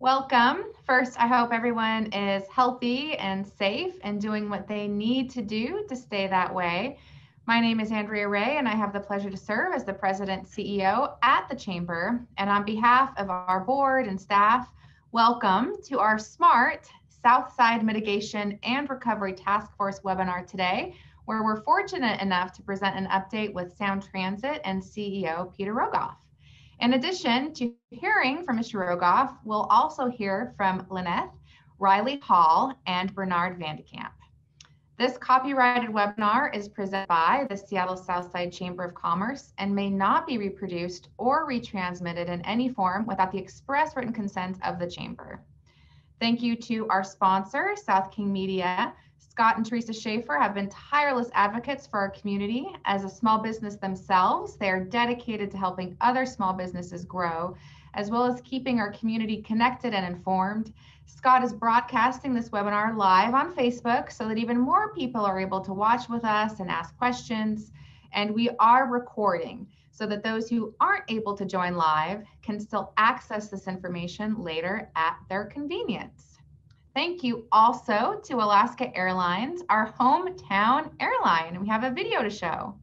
Welcome. First, I hope everyone is healthy and safe and doing what they need to do to stay that way. My name is Andrea Ray, and I have the pleasure to serve as the President CEO at the Chamber. And on behalf of our board and staff, welcome to our SMART Southside Mitigation and Recovery Task Force webinar today, where we're fortunate enough to present an update with Sound Transit and CEO Peter Rogoff. In addition to hearing from Mr. Rogoff, we'll also hear from Lynette, Riley Hall, and Bernard Vandekamp. This copyrighted webinar is presented by the Seattle Southside Chamber of Commerce and may not be reproduced or retransmitted in any form without the express written consent of the Chamber. Thank you to our sponsor, South King Media. Scott and Teresa Schaefer have been tireless advocates for our community. As a small business themselves, they are dedicated to helping other small businesses grow, as well as keeping our community connected and informed. Scott is broadcasting this webinar live on Facebook so that even more people are able to watch with us and ask questions. And we are recording so that those who aren't able to join live can still access this information later at their convenience. Thank you also to Alaska Airlines, our hometown airline. We have a video to show.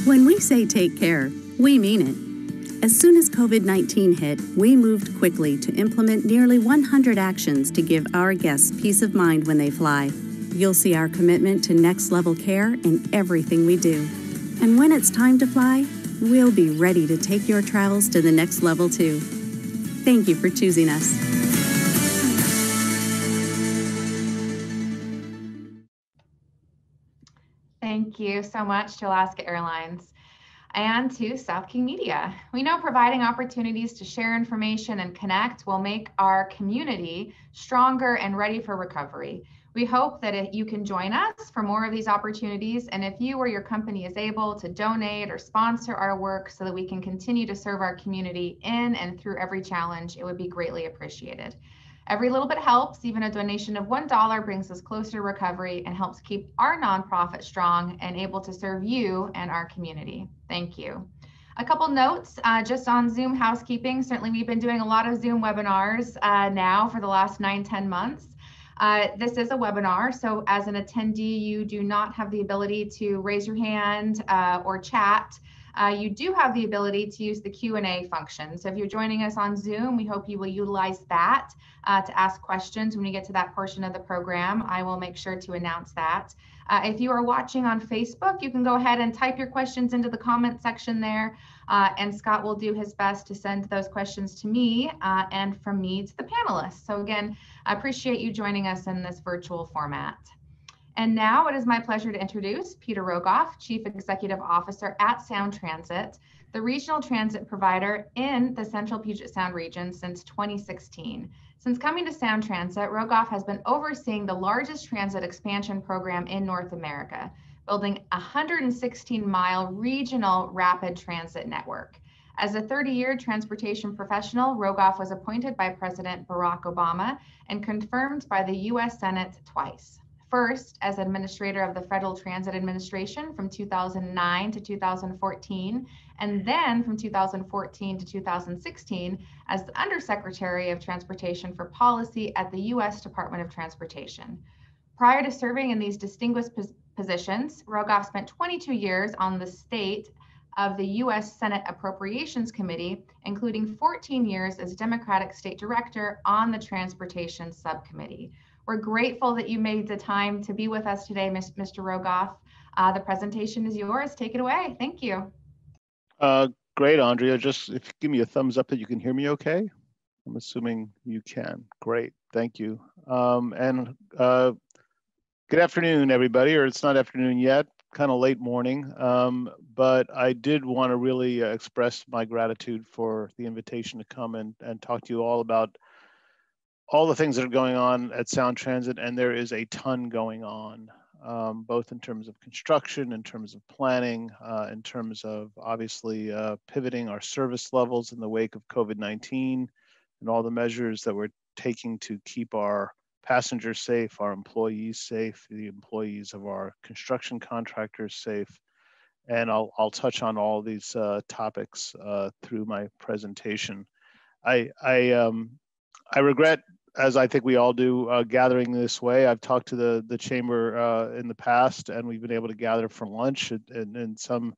When we say take care, we mean it. As soon as COVID-19 hit, we moved quickly to implement nearly 100 actions to give our guests peace of mind when they fly. You'll see our commitment to next-level care in everything we do. And when it's time to fly, we'll be ready to take your travels to the next level too. Thank you for choosing us. Thank you so much to Alaska Airlines and to South King Media. We know providing opportunities to share information and connect will make our community stronger and ready for recovery. We hope that you can join us for more of these opportunities, and if you or your company is able to donate or sponsor our work so that we can continue to serve our community in and through every challenge, it would be greatly appreciated. Every little bit helps. Even a donation of $1 brings us closer to recovery and helps keep our nonprofit strong and able to serve you and our community. Thank you. A couple notes just on Zoom housekeeping. Certainly we've been doing a lot of Zoom webinars now for the last 9-10 months. This is a webinar, so as an attendee, you do not have the ability to raise your hand or chat. You do have the ability to use the Q&A function. So if you're joining us on Zoom, we hope you will utilize that to ask questions when we get to that portion of the program. I will make sure to announce that. If you are watching on Facebook, you can go ahead and type your questions into the comment section there, and Scott will do his best to send those questions to me and from me to the panelists. So again, I appreciate you joining us in this virtual format. And now it is my pleasure to introduce Peter Rogoff, Chief Executive Officer at Sound Transit, the regional transit provider in the Central Puget Sound region since 2016. Since coming to Sound Transit, Rogoff has been overseeing the largest transit expansion program in North America, building a 116-mile regional rapid transit network. As a 30-year transportation professional, Rogoff was appointed by President Barack Obama and confirmed by the U.S. Senate twice. First, as administrator of the Federal Transit Administration from 2009 to 2014, and then from 2014 to 2016 as the Undersecretary of Transportation for Policy at the U.S. Department of Transportation. Prior to serving in these distinguished positions, Rogoff spent 22 years on the state of the U.S. Senate Appropriations Committee, including 14 years as Democratic State Director on the Transportation Subcommittee. We're grateful that you made the time to be with us today, Mr. Rogoff. The presentation is yours. Take it away. Thank you. Great, Andrea. Just if you give me a thumbs up that you can hear me okay. I'm assuming you can. Great. Thank you. Good afternoon, everybody, or it's not afternoon yet, kind of late morning. But I did want to really express my gratitude for the invitation to come and talk to you all about all the things that are going on at Sound Transit, and there is a ton going on, both in terms of construction, in terms of planning, in terms of obviously pivoting our service levels in the wake of COVID-19 and all the measures that we're taking to keep our passengers safe, our employees safe, the employees of our construction contractors safe, and I'll touch on all these topics through my presentation. I regret, as I think we all do, gathering this way. I've talked to the chamber in the past, and we've been able to gather for lunch in some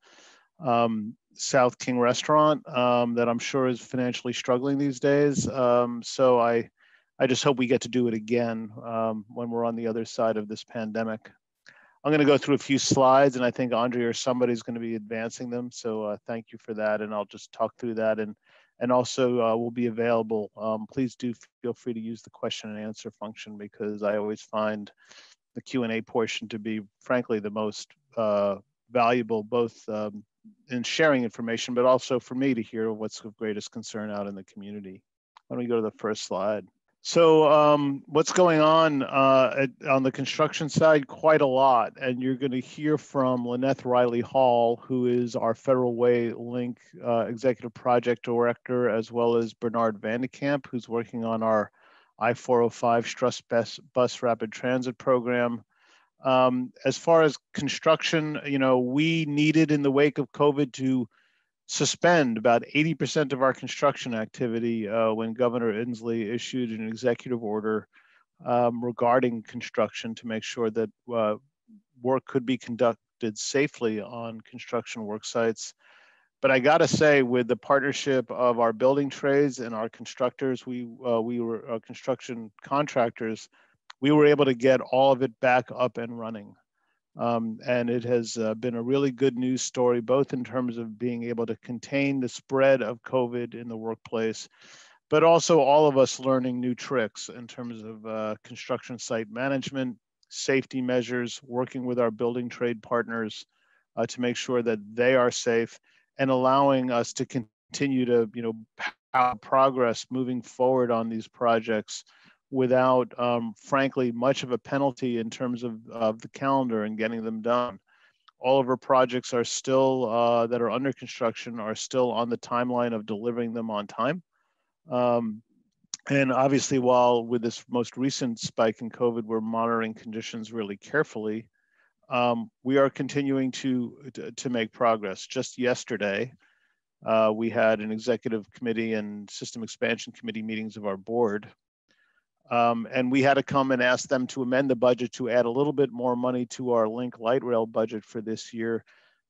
South King restaurant that I'm sure is financially struggling these days. So I just hope we get to do it again when we're on the other side of this pandemic. I'm going to go through a few slides, and I think Andrea or somebody's going to be advancing them. So thank you for that, and I'll just talk through that, and also we'll be available. Please do feel free to use the question and answer function, because I always find the Q&A portion to be, frankly, the most valuable, both in sharing information, but also for me to hear what's of greatest concern out in the community. Why don't we go to the first slide? So what's going on the construction side? Quite a lot. And you're going to hear from Lynette Riley Hall, who is our Federal Way Link Executive Project Director, as well as Bernard Vandekamp, who's working on our I-405 Struss Bus Rapid Transit Program. As far as construction, we needed, in the wake of COVID, to suspend about 80% of our construction activity when Governor Inslee issued an executive order regarding construction to make sure that work could be conducted safely on construction work sites. But I gotta say, with the partnership of our building trades and our constructors, we were construction contractors, we were able to get all of it back up and running. And it has been a really good news story, both in terms of being able to contain the spread of COVID in the workplace, but also all of us learning new tricks in terms of construction site management, safety measures, working with our building trade partners to make sure that they are safe, and allowing us to continue to, have progress moving forward on these projects without, frankly, much of a penalty in terms of the calendar and getting them done. All of our projects are still, that are under construction, are still on the timeline of delivering them on time. And obviously, while with this most recent spike in COVID, we're monitoring conditions really carefully, we are continuing to make progress. Just yesterday, we had an executive committee and system expansion committee meetings of our board. And we had to come and ask them to amend the budget to add a little bit more money to our Link Light Rail budget for this year,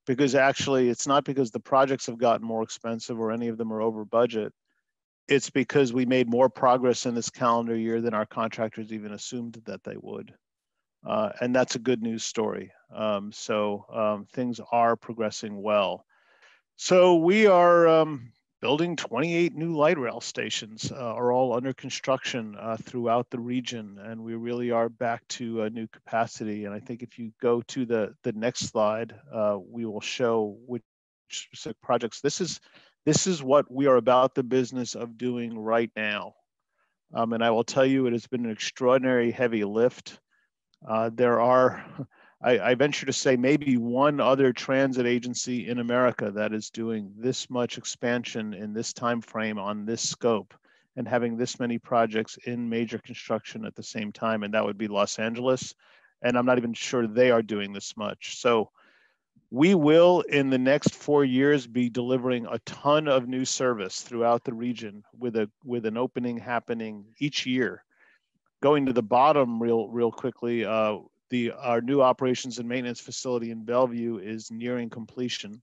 because actually it's not because the projects have gotten more expensive or any of them are over budget. It's because we made more progress in this calendar year than our contractors even assumed that they would. And that's a good news story. So things are progressing well. So we are building 28 new light rail stations, are all under construction throughout the region, and we really are back to a new capacity. And I think if you go to the next slide, we will show which specific projects. This is what we are about the business of doing right now. And I will tell you, it has been an extraordinary heavy lift. There are, I venture to say, maybe one other transit agency in America that is doing this much expansion in this time frame on this scope and having this many projects in major construction at the same time, and that would be Los Angeles. And I'm not even sure they are doing this much. So we will, in the next 4 years, be delivering a ton of new service throughout the region with an opening happening each year. Going to the bottom real quickly, our new operations and maintenance facility in Bellevue is nearing completion.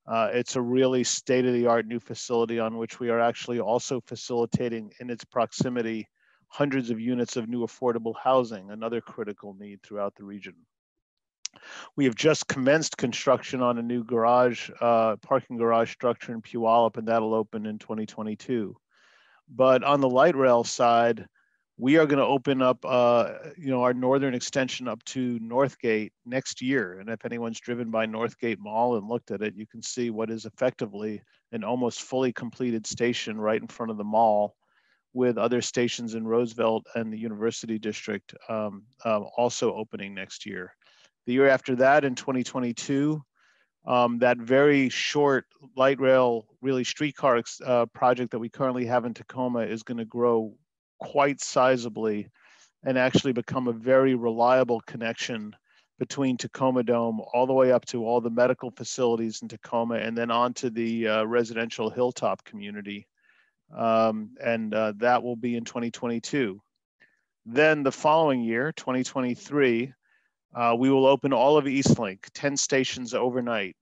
It's a really state-of-the-art new facility on which we are actually also facilitating in its proximity hundreds of units of new affordable housing, another critical need throughout the region. We have just commenced construction on a new parking garage structure in Puyallup, and that'll open in 2022. But on the light rail side, we are going to open up, our northern extension up to Northgate next year. And if anyone's driven by Northgate Mall and looked at it, you can see what is effectively an almost fully completed station right in front of the mall, with other stations in Roosevelt and the University District also opening next year. The year after that, in 2022, that very short light rail, really streetcar project that we currently have in Tacoma is going to grow quite sizably and actually become a very reliable connection between Tacoma Dome all the way up to all the medical facilities in Tacoma, and then on to the residential hilltop community. That will be in 2022. Then the following year, 2023, we will open all of Eastlink, 10 stations overnight,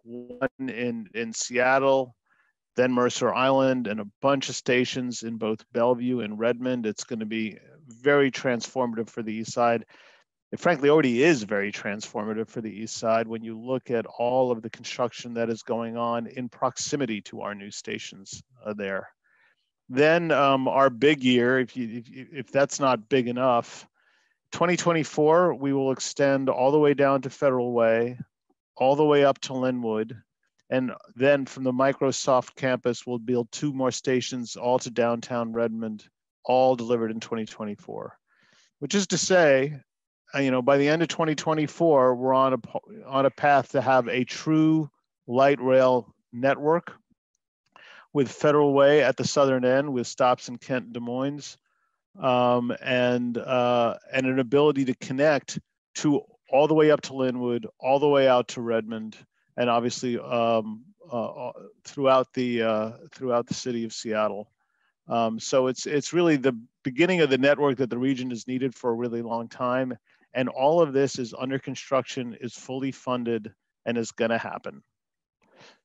one in Seattle, then Mercer Island, and a bunch of stations in both Bellevue and Redmond. It's going to be very transformative for the East Side. It frankly already is very transformative for the East Side when you look at all of the construction that is going on in proximity to our new stations there. Then our big year, if that's not big enough, 2024, we will extend all the way down to Federal Way, all the way up to Linwood. And then from the Microsoft campus, we'll build 2 more stations all to downtown Redmond, all delivered in 2024. Which is to say, by the end of 2024, we're on a path to have a true light rail network with Federal Way at the southern end with stops in Kent and Des Moines, and an ability to connect to all the way up to Linwood, all the way out to Redmond, and obviously throughout the city of Seattle. So it's really the beginning of the network that the region has needed for a really long time, and all of this is under construction, is fully funded, and is going to happen.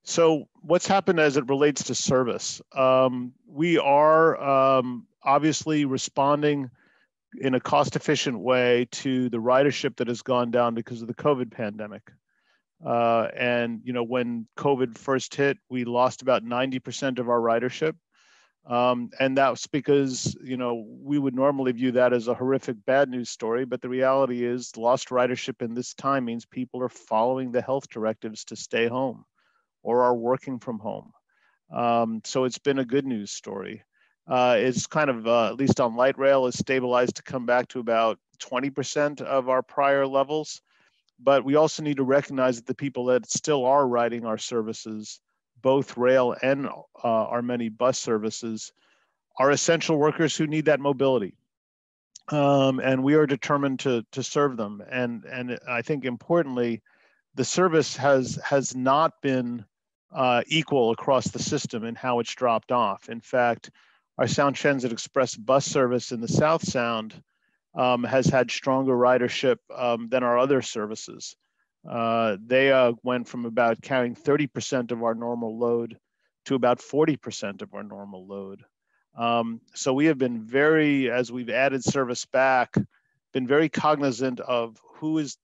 So what's happened as it relates to service? We are obviously responding in a cost-efficient way to the ridership that has gone down because of the COVID pandemic. And when COVID first hit, we lost about 90% of our ridership. And that's because, we would normally view that as a horrific bad news story, but the reality is lost ridership in this time means people are following the health directives to stay home or are working from home. So it's been a good news story. It's kind of, at least on light rail, is stabilized to come back to about 20% of our prior levels. But we also need to recognize that the people that still are riding our services, both rail and our many bus services, are essential workers who need that mobility. And we are determined to serve them. And I think importantly, the service has not been equal across the system in how it's dropped off. In fact, our Sound Transit Express bus service in the South Sound has had stronger ridership than our other services. They went from about carrying 30% of our normal load to about 40% of our normal load. So we have been as we've added service back, been very cognizant of who is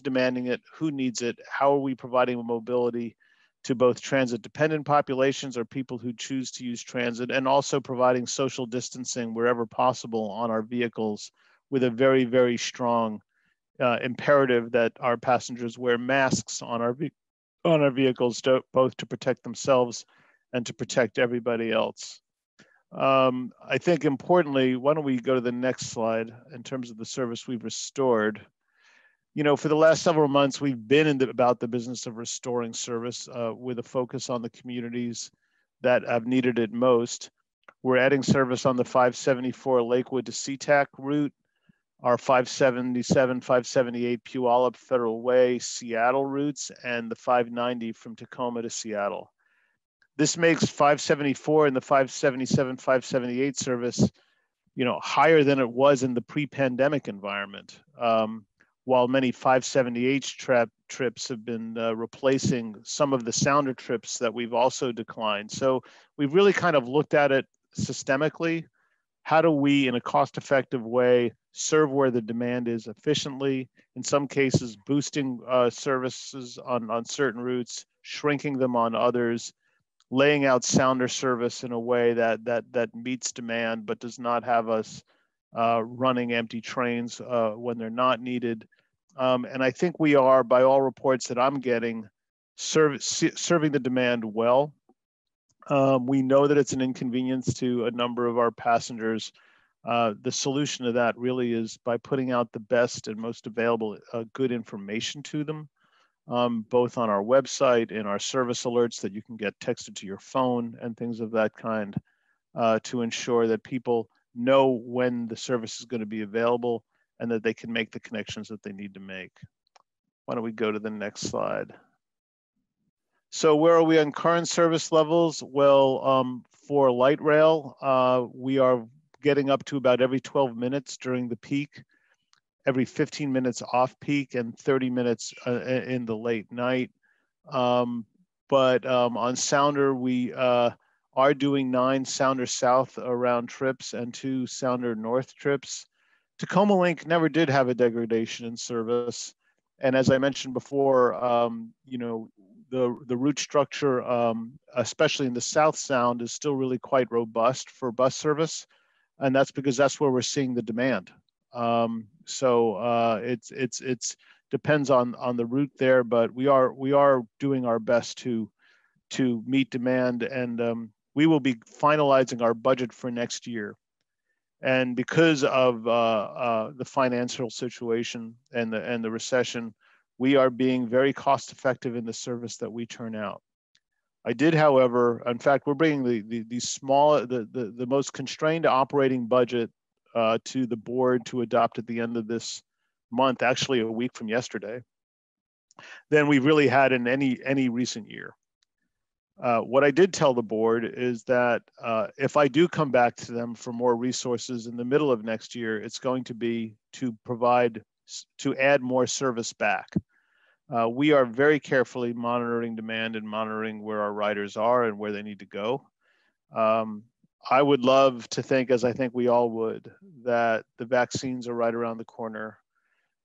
demanding it, who needs it, how are we providing mobility to both transit-dependent populations or people who choose to use transit, and also providing social distancing wherever possible on our vehicles with a very, very strong imperative that our passengers wear masks on our vehicles, both to protect themselves and to protect everybody else. I think importantly, why don't we go to the next slide in terms of the service we've restored. For the last several months, we've been about the business of restoring service with a focus on the communities that have needed it most. We're adding service on the 574 Lakewood to SeaTac route, our 577, 578 Puyallup Federal Way Seattle routes, and the 590 from Tacoma to Seattle. This makes 574 and the 577, 578 service, higher than it was in the pre-pandemic environment. While many 578 trips have been replacing some of the Sounder trips that we've also declined. So we've really kind of looked at it systemically. How do we, in a cost-effective way, serve where the demand is efficiently? In some cases, boosting services on certain routes, shrinking them on others, laying out Sounder service in a way that meets demand but does not have us running empty trains when they're not needed. And I think we are, by all reports that I'm getting, serving the demand well. We know that it's an inconvenience to a number of our passengers. The solution to that really is by putting out the best and most available good information to them, both on our website and our service alerts that you can get texted to your phone and things of that kind, to ensure that people know when the service is going to be available and that they can make the connections that they need to make. Why don't we go to the next slide? So where are we on current service levels? Well, for light rail, we are getting up to about every 12 minutes during the peak, every 15 minutes off peak, and 30 minutes in the late night. But on Sounder, we are doing 9 Sounder South around trips and 2 Sounder North trips. Tacoma Link never did have a degradation in service. And as I mentioned before, you know, the route structure, especially in the South Sound, is still really quite robust for bus service. And that's because that's where we're seeing the demand. So it's depends on the route there, but we are doing our best to meet demand, and we will be finalizing our budget for next year. And because of the financial situation and the recession, we are being very cost effective in the service that we turn out. I did, however, in fact, we're bringing the most constrained operating budget to the board to adopt at the end of this month, actually a week from yesterday, than we've really had in any recent year. What I did tell the board is that if I do come back to them for more resources in the middle of next year, it's going to be to add more service back. We are very carefully monitoring demand and monitoring where our riders are and where they need to go. I would love to think, as I think we all would, that the vaccines are right around the corner,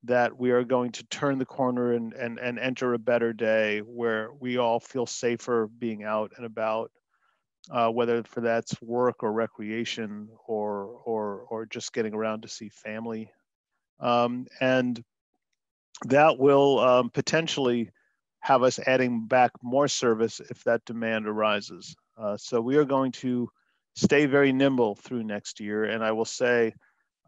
that we are going to turn the corner and enter a better day where we all feel safer being out and about, whether for that's work or recreation or just getting around to see family. And that will potentially have us adding back more service if that demand arises. So we are going to stay very nimble through next year. And I will say,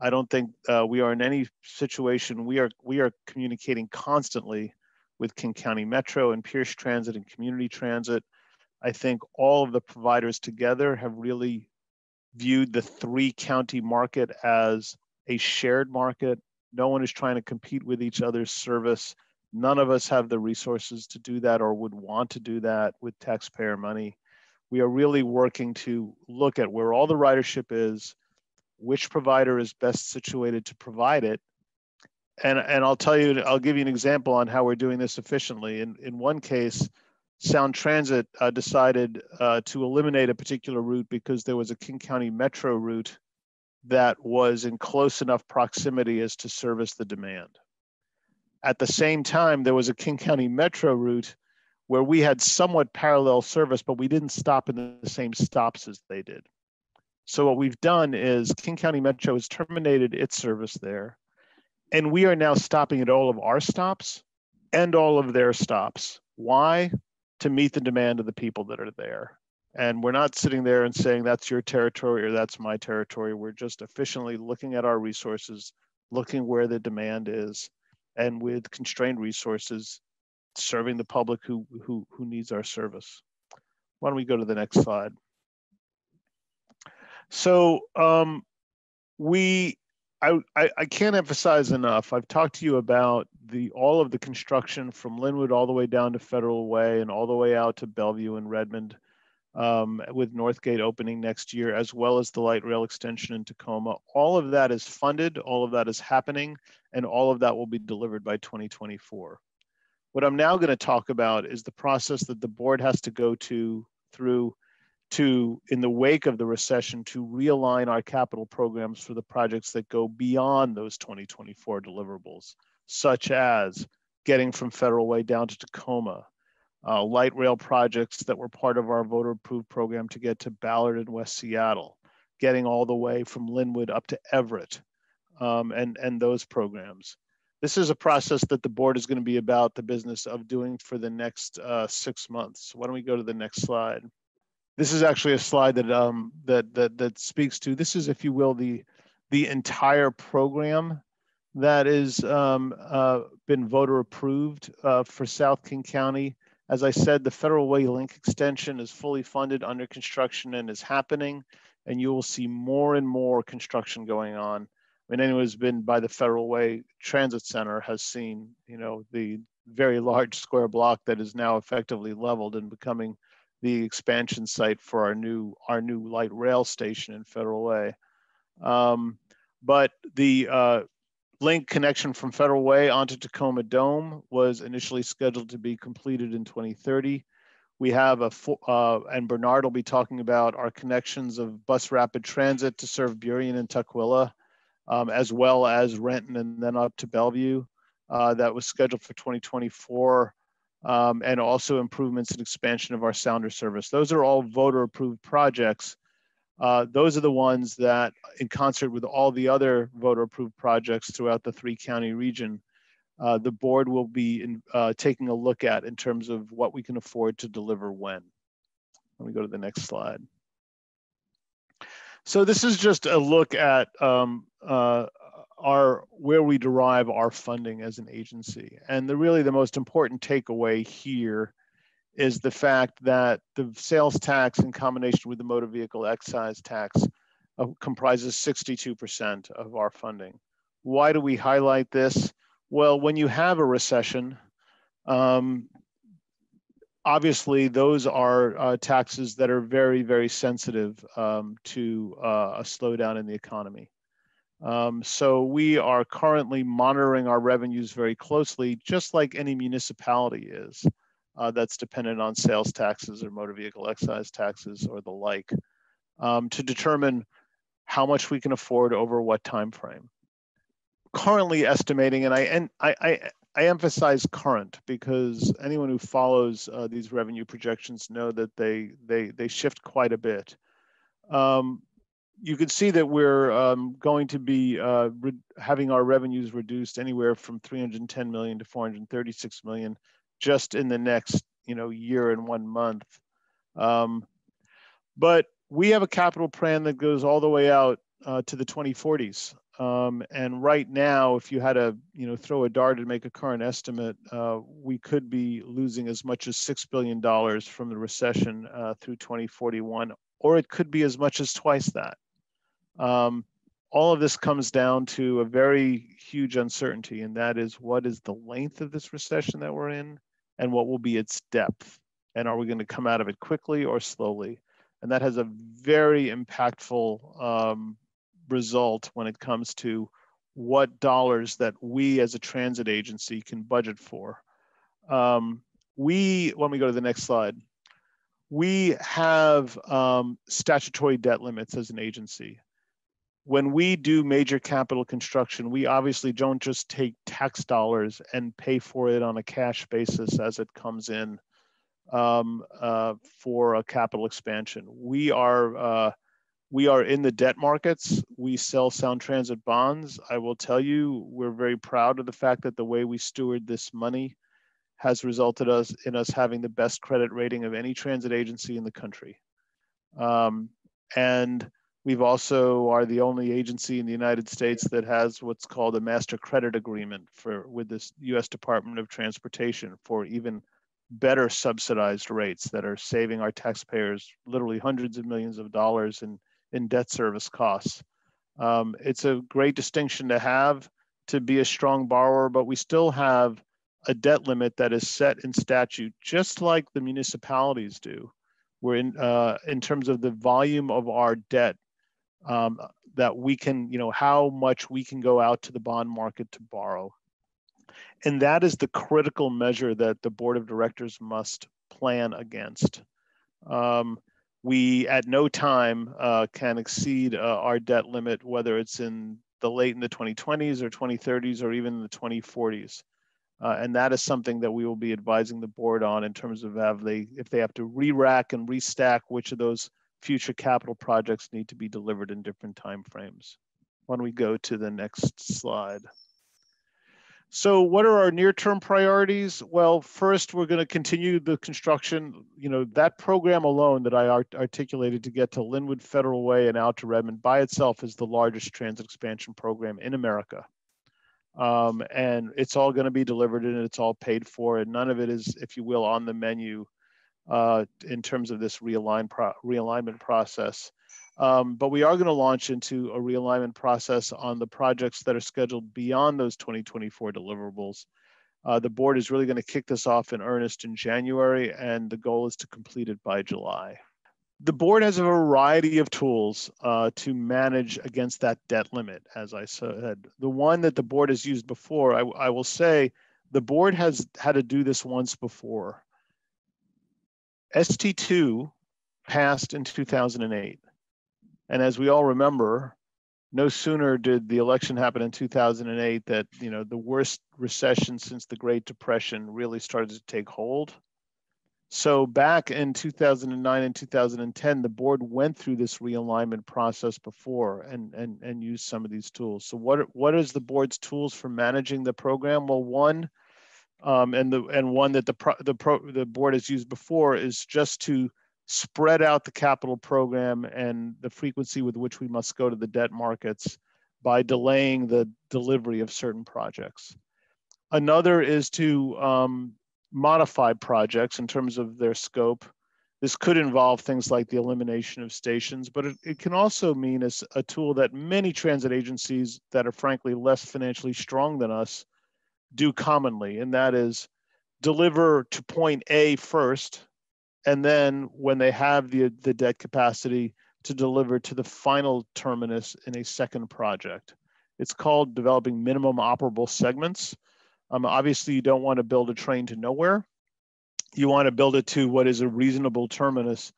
I don't think we are in any situation. We are communicating constantly with King County Metro and Pierce Transit and Community Transit. I think all of the providers together have really viewed the 3-county market as a shared market. No one is trying to compete with each other's service. None of us have the resources to do that or would want to do that with taxpayer money. We are really working to look at where all the ridership is, which provider is best situated to provide it. And I'll give you an example on how we're doing this efficiently. In one case, Sound Transit decided to eliminate a particular route because there was a King County Metro route that was in close enough proximity as to service the demand. At the same time, there was a King County Metro route where we had somewhat parallel service, but we didn't stop in the same stops as they did. So what we've done is King County Metro has terminated its service there, and we are now stopping at all of our stops and all of their stops. Why? To meet the demand of the people that are there. And we're not sitting there and saying that's your territory or that's my territory. We're just efficiently looking at our resources, looking where the demand is, and with constrained resources, serving the public who needs our service. Why don't we go to the next slide? So I can't emphasize enough. I've talked to you about all of the construction from Linwood all the way down to Federal Way and all the way out to Bellevue and Redmond, with Northgate opening next year, as well as the light rail extension in Tacoma. All of that is funded, all of that is happening, and all of that will be delivered by 2024. What I'm now going to talk about is the process that the board has to go through in the wake of the recession to realign our capital programs for the projects that go beyond those 2024 deliverables, such as getting from Federal Way down to Tacoma, light rail projects that were part of our voter approved program to get to Ballard and West Seattle, getting all the way from Linwood up to Everett, and those programs. This is a process that the board is going to be about the business of doing for the next 6 months. Why don't we go to the next slide? This is actually a slide that speaks to, this is, if you will, the entire program that is been voter approved for South King County. As I said, the Federal Way link extension is fully funded, under construction, and is happening. And you will see more and more construction going on I mean, anyone who's been by the Federal Way Transit Center has seen, the very large square block that is now effectively leveled and becoming the expansion site for our new light rail station in Federal Way. But the link connection from Federal Way onto Tacoma Dome was initially scheduled to be completed in 2030. We have and Bernard will be talking about our connections of bus rapid transit to serve Burien and Tukwila, as well as Renton and then up to Bellevue. That was scheduled for 2024, and also improvements and expansion of our sounder service. Those are all voter approved projects. Those are the ones that, in concert with all the other voter approved projects throughout the 3-county region, the board will be taking a look at in terms of what we can afford to deliver when. Let me go to the next slide. So this is just a look at where we derive our funding as an agency. And really the most important takeaway here is the fact that the sales tax in combination with the motor vehicle excise tax comprises 62% of our funding. Why do we highlight this? Well, when you have a recession, obviously those are taxes that are very, very sensitive to a slowdown in the economy. So we are currently monitoring our revenues very closely, just like any municipality is. That's dependent on sales taxes or motor vehicle excise taxes or the like, to determine how much we can afford over what time frame. Currently estimating, and I emphasize current because anyone who follows these revenue projections know that they shift quite a bit. You can see that we're going to be having our revenues reduced anywhere from 310 million to 436 million just in the next year and 1 month. But we have a capital plan that goes all the way out to the 2040s. And right now, if you had to throw a dart and make a current estimate, we could be losing as much as $6 billion from the recession through 2041, or it could be as much as twice that. All of this comes down to a very huge uncertainty, and that is, what is the length of this recession that we're in, and what will be its depth? And are we going to come out of it quickly or slowly? And that has a very impactful result when it comes to what dollars that we as a transit agency can budget for. When we go to the next slide, we have statutory debt limits as an agency. When we do major capital construction, we obviously don't just take tax dollars and pay for it on a cash basis as it comes in for a capital expansion. We are in the debt markets. We sell Sound Transit bonds. I will tell you, we're very proud of the fact that the way we steward this money has resulted in us having the best credit rating of any transit agency in the country. And we've also are the only agency in the United States that has what's called a master credit agreement with the U.S. Department of Transportation for even better subsidized rates that are saving our taxpayers literally hundreds of millions of dollars in debt service costs. It's a great distinction to have, to be a strong borrower, but we still have a debt limit that is set in statute, just like the municipalities do. We're in terms of the volume of our debt that we can, how much we can go out to the bond market to borrow. And that is the critical measure that the board of directors must plan against. We at no time can exceed our debt limit, whether it's in the 2020s or 2030s or even the 2040s. And that is something that we will be advising the board on in terms of if they have to re-rack and restack which of those future capital projects need to be delivered in different timeframes. Why don't we go to the next slide? So what are our near-term priorities? Well, first, we're going to continue the construction. That program alone that I articulated to get to Linwood Federal Way and out to Redmond by itself is the largest transit expansion program in America. And it's all going to be delivered and it's all paid for, and none of it is, if you will, on the menu in terms of this realignment process. But we are going to launch into a realignment process on the projects that are scheduled beyond those 2024 deliverables. The board is really going to kick this off in earnest in January, and the goal is to complete it by July. The board has a variety of tools to manage against that debt limit, as I said. The one that the board has used before, I will say, the board has had to do this once before. ST2 passed in 2008. And as we all remember, no sooner did the election happen in 2008 that, you know, the worst recession since the Great Depression really started to take hold. So back in 2009 and 2010, the board went through this realignment process before and used some of these tools. So what is the board's tools for managing the program? Well, one, and one that the board has used before is just to spread out the capital program and the frequency with which we must go to the debt markets by delaying the delivery of certain projects. Another is to modify projects in terms of their scope. This could involve things like the elimination of stations, but it can also mean as a tool that many transit agencies that are frankly less financially strong than us do commonly, and that is deliver to point A first, and then when they have the debt capacity, to deliver to the final terminus in a second project. It's called developing minimum operable segments. Obviously, you don't want to build a train to nowhere. You want to build it to what is a reasonable terminus.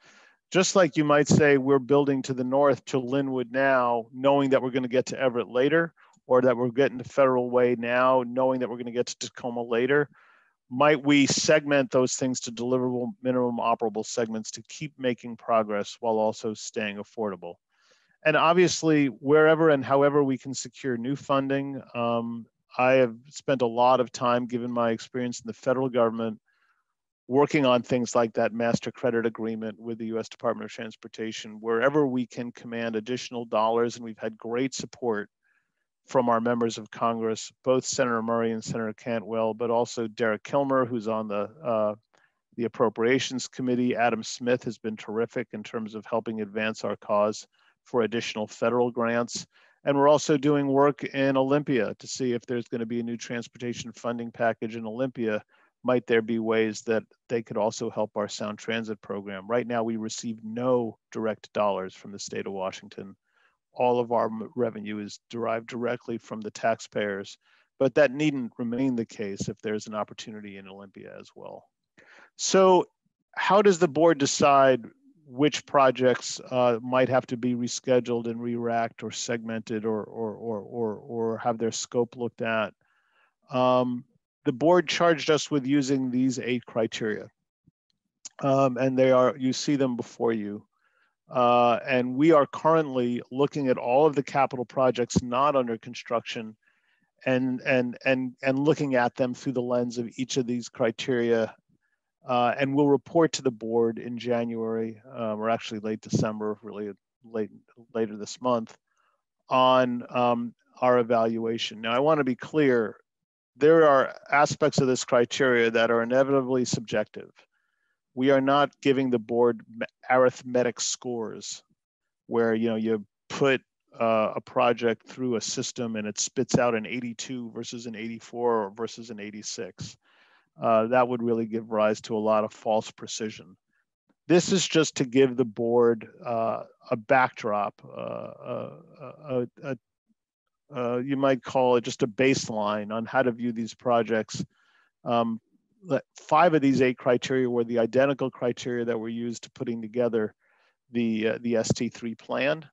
Just like you might say, we're building to the north to Linwood now, knowing that we're going to get to Everett later, or that we're getting to Federal Way now, knowing that we're going to get to Tacoma later. Might we segment those things to deliverable minimum operable segments to keep making progress while also staying affordable? And obviously, wherever and however we can secure new funding, I have spent a lot of time, given my experience in the federal government, working on things like that master credit agreement with the U.S. Department of Transportation, wherever we can command additional dollars. And we've had great support from our members of Congress, both Senator Murray and Senator Cantwell, but also Derek Kilmer, who's on the Appropriations Committee. Adam Smith has been terrific in terms of helping advance our cause for additional federal grants. And we're also doing work in Olympia to see if there's going to be a new transportation funding package in Olympia. Might there be ways that they could also help our Sound Transit program? Right now, we receive no direct dollars from the state of Washington. All of our revenue is derived directly from the taxpayers, but that needn't remain the case if there's an opportunity in Olympia as well. So how does the board decide which projects might have to be rescheduled and re-racked or segmented or have their scope looked at? The board charged us with using these 8 criteria, and you see them before you. And we are currently looking at all of the capital projects not under construction and looking at them through the lens of each of these criteria. And we'll report to the board in January, or actually late December, really later this month, on our evaluation. Now, I want to be clear, there are aspects of this criteria that are inevitably subjective. We are not giving the board arithmetic scores where you put a project through a system and it spits out an 82 versus an 84 or versus an 86. That would really give rise to a lot of false precision. This is just to give the board a backdrop, you might call it just a baseline on how to view these projects. 5 of these 8 criteria were the identical criteria that were used to putting together the ST3 plan.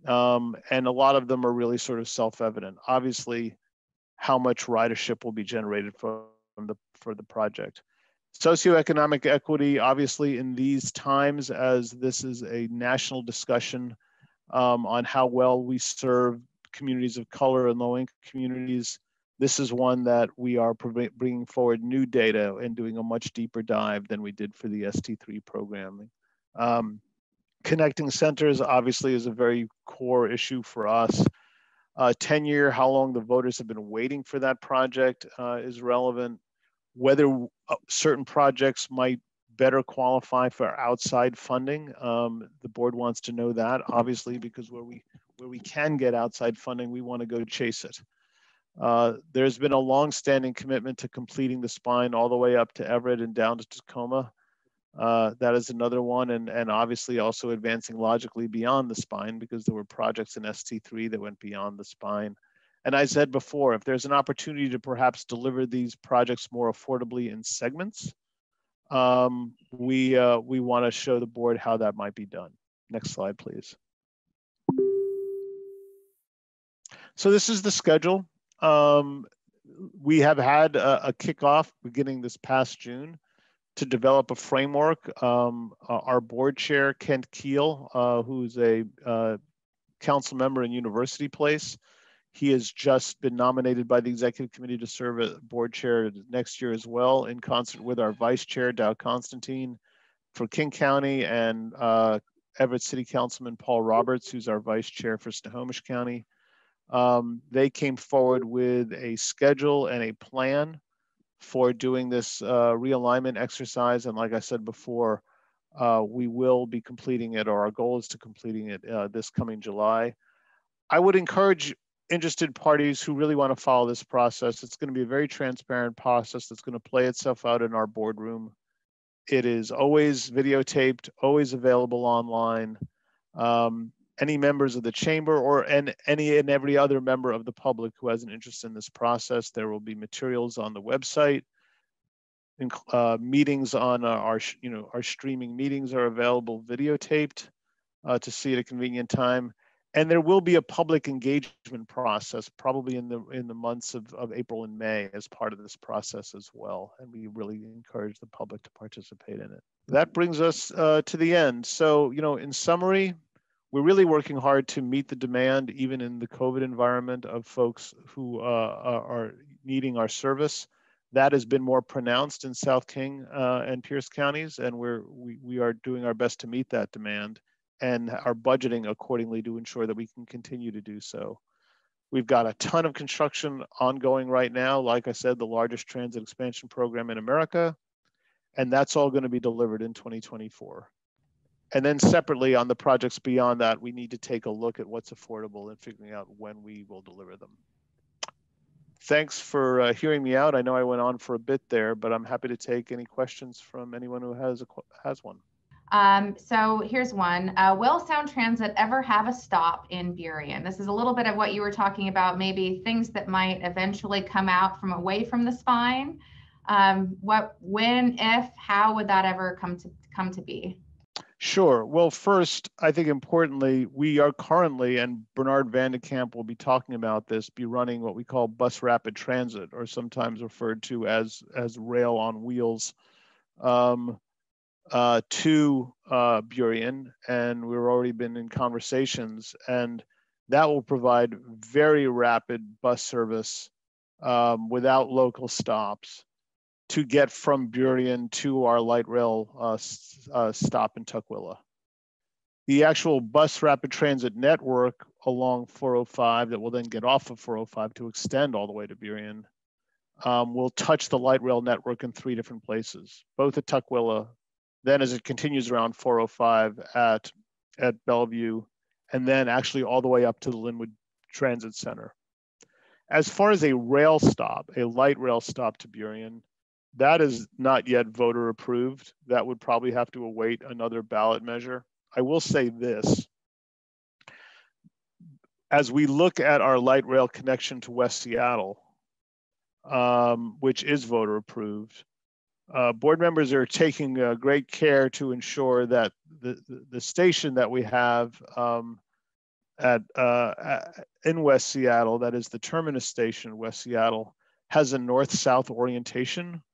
And a lot of them are really sort of self-evident. Obviously, how much ridership will be generated for the project. Socioeconomic equity, obviously in these times, as this is a national discussion on how well we serve communities of color and low-income communities, this is one that we are bringing forward new data and doing a much deeper dive than we did for the ST3 programming. Connecting centers obviously is a very core issue for us. Tenure, how long the voters have been waiting for that project is relevant. Whether certain projects might better qualify for outside funding. The board wants to know that, obviously, because where we can get outside funding, we want to go chase it. There's been a long-standing commitment to completing the spine all the way up to Everett and down to Tacoma. That is another one, and obviously also advancing logically beyond the spine, because there were projects in ST3 that went beyond the spine. And I said before, if there's an opportunity to perhaps deliver these projects more affordably in segments, we want to show the board how that might be done. Next slide, please. So this is the schedule. We have had a kickoff beginning this past June to develop a framework. Our board chair, Kent Keel, who's a council member in University Place, he has just been nominated by the executive committee to serve as board chair next year as well, in concert with our vice chair, Dow Constantine, for King County, and Everett City Councilman Paul Roberts, who's our vice chair for Snohomish County. They came forward with a schedule and a plan for doing this realignment exercise. And like I said before, we will be completing it, or our goal is to completing it this coming July. I would encourage interested parties who really want to follow this process. It's going to be a very transparent process that's going to play itself out in our boardroom. It is always videotaped, always available online. Any members of the chamber or any and every other member of the public who has an interest in this process, there will be materials on the website. Meetings on our streaming meetings are available videotaped to see at a convenient time. And there will be a public engagement process, probably in the months of April and May, as part of this process as well. And we really encourage the public to participate in it. That brings us to the end. So, in summary, we're really working hard to meet the demand, even in the COVID environment, of folks who are needing our service. That has been more pronounced in South King and Pierce counties, and we are doing our best to meet that demand, and are budgeting accordingly to ensure that we can continue to do so. We've got a ton of construction ongoing right now. Like I said, the largest transit expansion program in America, and that's all going to be delivered in 2024. And then separately, on the projects beyond that, we need to take a look at what's affordable and figuring out when we will deliver them. Thanks for hearing me out. I know I went on for a bit there, but I'm happy to take any questions from anyone who has one. So here's one. Will Sound Transit ever have a stop in Burien? This is a little bit of what you were talking about, maybe things that might eventually come out from away from the spine. When, if, how would that ever come to be? Sure. Well, first, I think importantly, we are currently, and Bernard Van de Kamp will be talking about this, be running what we call bus rapid transit, or sometimes referred to as rail on wheels, to Burien, and we've already been in conversations, and that will provide very rapid bus service without local stops to get from Burien to our light rail stop in Tukwila. The actual bus rapid transit network along 405 that will then get off of 405 to extend all the way to Burien will touch the light rail network in 3 different places, both at Tukwila, then as it continues around 405 at Bellevue, and then actually all the way up to the Linwood Transit Center. As far as a rail stop, a light rail stop to Burien, that is not yet voter approved. That would probably have to await another ballot measure. I will say this. As we look at our light rail connection to West Seattle, which is voter approved, board members are taking great care to ensure that the station that we have in West Seattle, that is the terminus station in West Seattle, has a north-south orientation.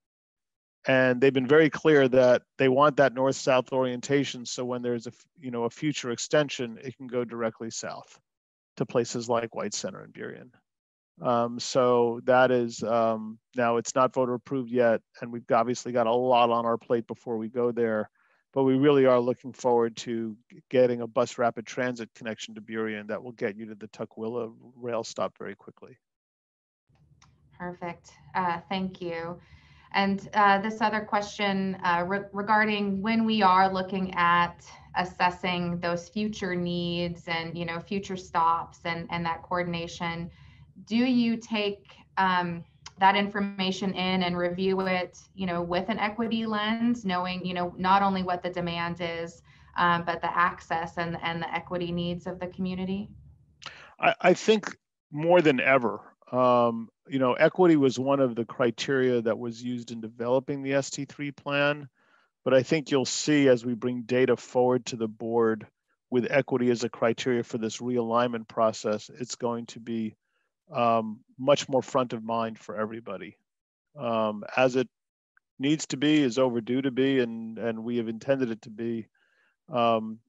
And they've been very clear that they want that north-south orientation, so when there's a future extension, it can go directly south to places like White Center and Burien. So that is, now it's not voter approved yet, and we've obviously got a lot on our plate before we go there, but we really are looking forward to getting a bus rapid transit connection to Burien that will get you to the Tukwila rail stop very quickly. Perfect. Thank you. And this other question regarding when we are looking at assessing those future needs and, future stops and that coordination, do you take that information in and review it, with an equity lens, knowing, not only what the demand is, but the access and the equity needs of the community? I think more than ever, equity was one of the criteria that was used in developing the ST3 plan. But I think you'll see as we bring data forward to the board with equity as a criteria for this realignment process, it's going to be much more front of mind for everybody. As it needs to be, is overdue to be, and we have intended it to be. And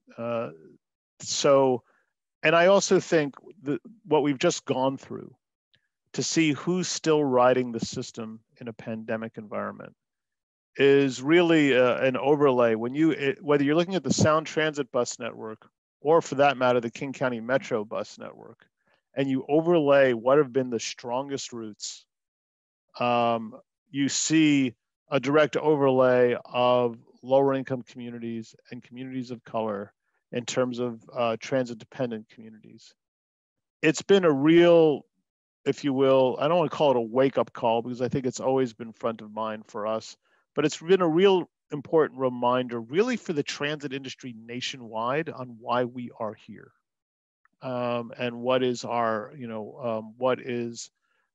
I also think that what we've just gone through to see who's still riding the system in a pandemic environment is really an overlay. Whether you're looking at the Sound Transit bus network, or for that matter, the King County Metro bus network, and you overlay what have been the strongest routes, you see a direct overlay of lower income communities and communities of color in terms of transit dependent communities. It's been a real, if you will, I don't want to call it a wake up call because I think it's always been front of mind for us, but it's been a real important reminder really for the transit industry nationwide on why we are here. And what is our, what is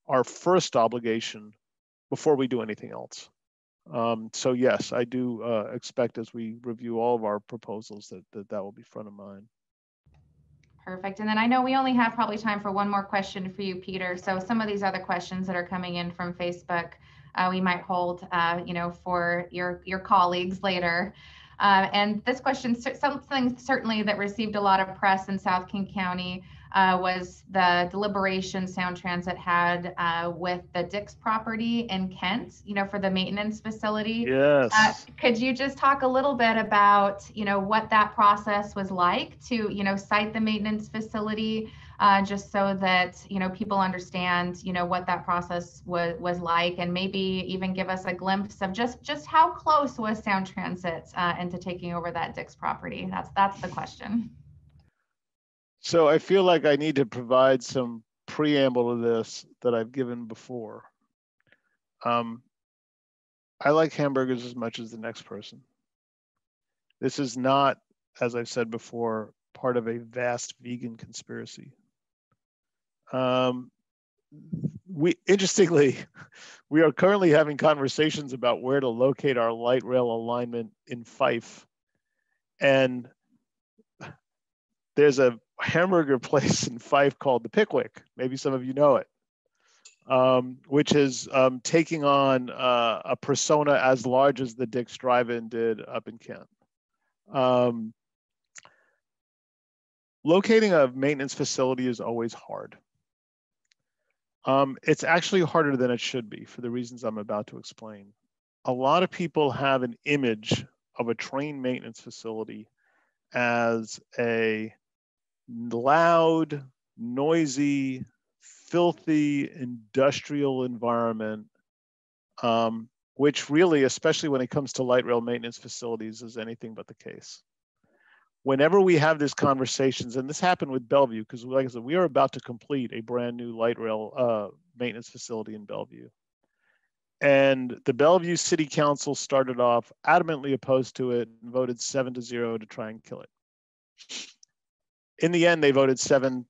our first obligation before we do anything else. So yes, I do expect as we review all of our proposals that will be front of mind. Perfect. And then I know we only have probably time for one more question for you, Peter. So some of these other questions that are coming in from Facebook, we might hold, for your colleagues later. And this question, something certainly that received a lot of press in South King County was the deliberation Sound Transit had with the Dix property in Kent, for the maintenance facility. Yes. Could you just talk a little bit about, what that process was like to, site the maintenance facility, just so that, people understand, what that process was like, and maybe even give us a glimpse of just how close was Sound Transit into taking over that Dix property? That's the question. So I feel like I need to provide some preamble to this that I've given before. I like hamburgers as much as the next person. This is not, as I've said before, part of a vast vegan conspiracy. Interestingly, we are currently having conversations about where to locate our light rail alignment in Fife. And there's a hamburger place in Fife called the Pickwick. Maybe some of you know it, which is taking on a persona as large as the Dick's Drive-In did up in Kent. Locating a maintenance facility is always hard. It's actually harder than it should be for the reasons I'm about to explain. A lot of people have an image of a train maintenance facility as a loud, noisy, filthy industrial environment, which really, especially when it comes to light rail maintenance facilities, is anything but the case. Whenever we have these conversations, and this happened with Bellevue, because like I said, we are about to complete a brand new light rail maintenance facility in Bellevue. And the Bellevue City Council started off adamantly opposed to it and voted 7-0 to try and kill it. In the end, they voted 7-0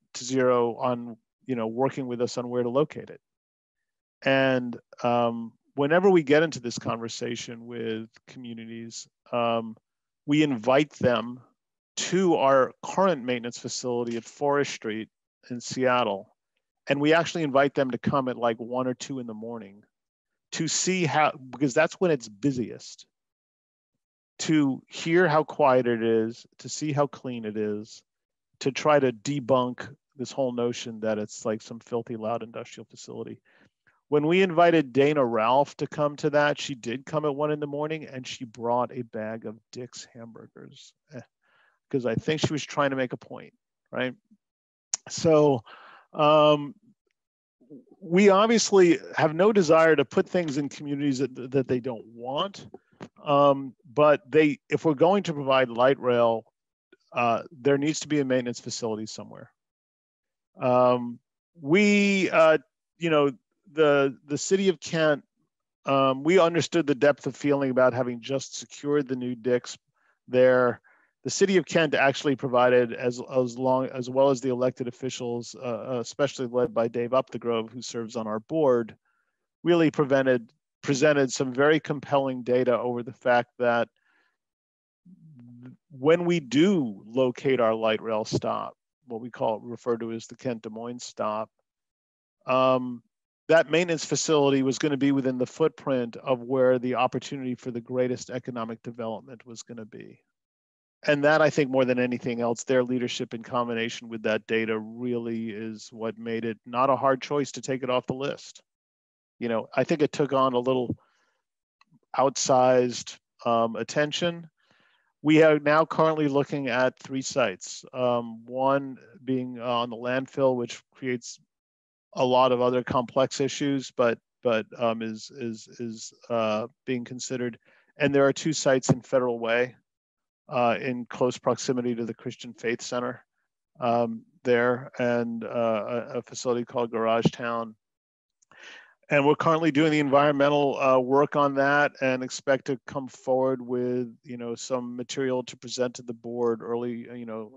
on, working with us on where to locate it. And whenever we get into this conversation with communities, we invite them to our current maintenance facility at Forest Street in Seattle. And we actually invite them to come at like 1 or 2 in the morning to see how, because that's when it's busiest, to hear how quiet it is, to see how clean it is, to try to debunk this whole notion that it's like some filthy, loud industrial facility. When we invited Dana Ralph to come to that, she did come at 1 in the morning and she brought a bag of Dick's hamburgers because I think she was trying to make a point, right? So we obviously have no desire to put things in communities that they don't want. But if we're going to provide light rail, there needs to be a maintenance facility somewhere. The city of Kent, we understood the depth of feeling about having just secured the new DICs there. The city of Kent actually provided, as well as the elected officials, especially led by Dave Upthegrove, who serves on our board, really presented some very compelling data over the fact that when we do locate our light rail stop, what we refer to as the Kent Des Moines stop, that maintenance facility was going to be within the footprint of where the opportunity for the greatest economic development was going to be. And that, I think, more than anything else, their leadership in combination with that data really is what made it not a hard choice to take it off the list. I think it took on a little outsized attention. We are now currently looking at 3 sites. One being on the landfill, which creates a lot of other complex issues, but is being considered. And there are 2 sites in Federal Way, in close proximity to the Christian Faith Center there, and a facility called Garage Town. And we're currently doing the environmental work on that, and expect to come forward with some material to present to the board early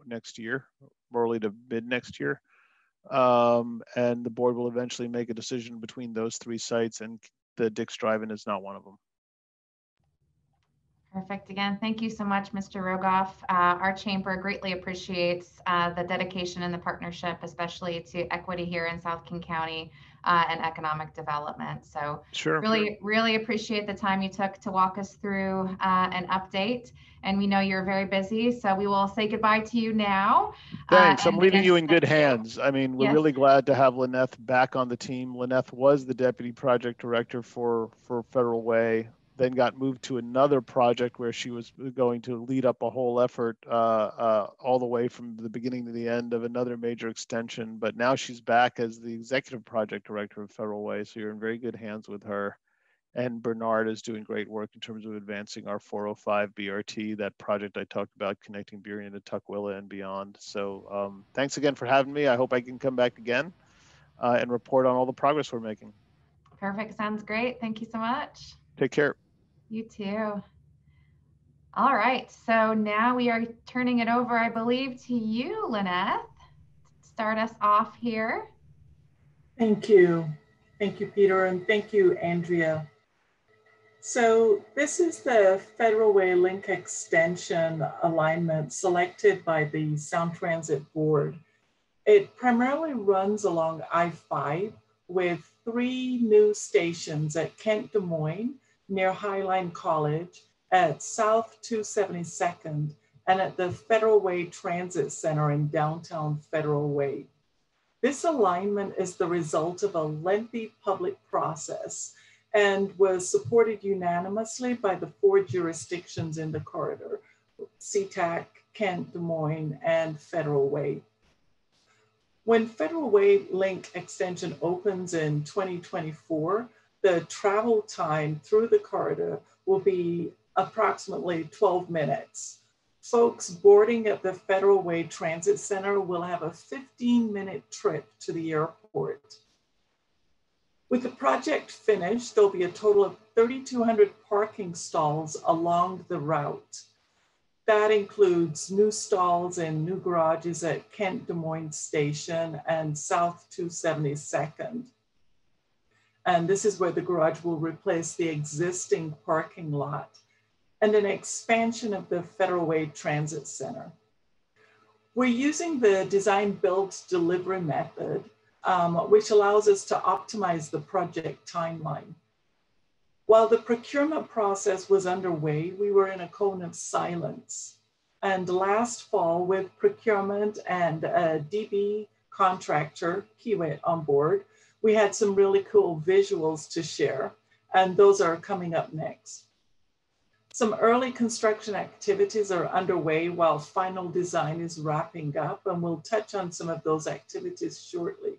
next year, early to mid next year. And the board will eventually make a decision between those 3 sites, and the Dick's Drive-In is not one of them. Perfect. Again, thank you so much, Mr. Rogoff. Our chamber greatly appreciates the dedication and the partnership, especially to equity here in South King County and economic development. So sure. Really appreciate the time you took to walk us through an update. And we know you're very busy, so we will say goodbye to you now. Thanks. I'm leaving you in good hands. I mean, we're really glad to have Lyneth back on the team. Lyneth was the deputy project director for Federal Way, then got moved to another project where she was going to lead up a whole effort all the way from the beginning to the end of another major extension. But now she's back as the executive project director of Federal Way, so you're in very good hands with her. And Bernard is doing great work in terms of advancing our 405 BRT, that project I talked about, connecting Burien to Tukwila and beyond. So thanks again for having me. I hope I can come back again and report on all the progress we're making. Perfect. Sounds great. Thank you so much. Take care. You too. All right. So now we are turning it over, I believe, to you, Lyneth. Start us off here. Thank you. Thank you, Peter, and thank you, Andrea. So this is the Federal Way Link Extension alignment selected by the Sound Transit Board. It primarily runs along I-5 with 3 new stations at Kent Des Moines, near Highline College, at South 272nd, and at the Federal Way Transit Center in downtown Federal Way. This alignment is the result of a lengthy public process and was supported unanimously by the 4 jurisdictions in the corridor: SeaTac, Kent, Des Moines, and Federal Way. When Federal Way Link Extension opens in 2024, the travel time through the corridor will be approximately 12 minutes. Folks boarding at the Federal Way Transit Center will have a 15-minute trip to the airport. With the project finished, there'll be a total of 3,200 parking stalls along the route. That includes new stalls and new garages at Kent Des Moines Station and South 272nd. And this is where the garage will replace the existing parking lot, and an expansion of the Federal Way Transit Center. We're using the design build delivery method, which allows us to optimize the project timeline. While the procurement process was underway, we were in a cone of silence. And last fall, with procurement and a DB contractor, Kiewit, on board, we had some really cool visuals to share, and those are coming up next. Some early construction activities are underway while final design is wrapping up, and we'll touch on some of those activities shortly.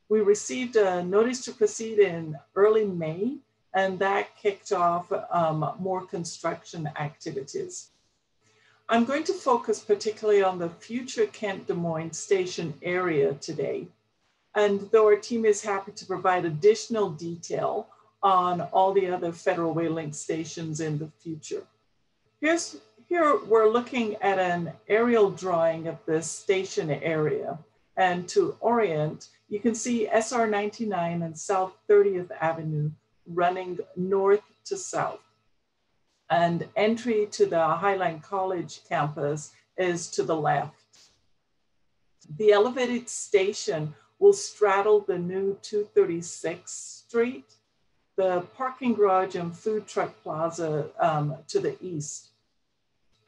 We received a notice to proceed in early May, and that kicked off more construction activities. I'm going to focus particularly on the future Kent Des Moines station area today. And though our team is happy to provide additional detail on all the other Federal Way link stations in the future. Here we're looking at an aerial drawing of the station area. And to orient, you can see SR 99 and South 30th Avenue running north to south. And entry to the Highline College campus is to the left. The elevated station will straddle the new 236th Street, the parking garage and food truck plaza to the east.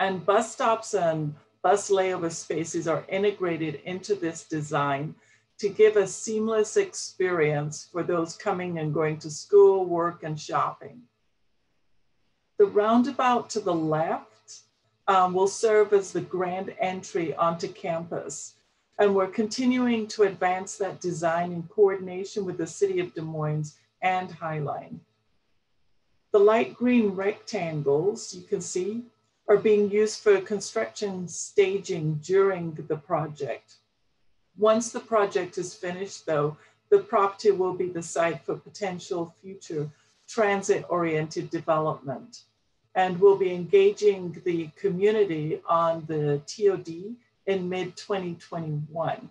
And bus stops and bus layover spaces are integrated into this design to give a seamless experience for those coming and going to school, work, and shopping. The roundabout to the left will serve as the grand entry onto campus. And we're continuing to advance that design in coordination with the City of Des Moines and Highline. The light green rectangles, you can see, are being used for construction staging during the project. Once the project is finished though, the property will be the site for potential future transit-oriented development. And we'll be engaging the community on the TOD in mid-2021.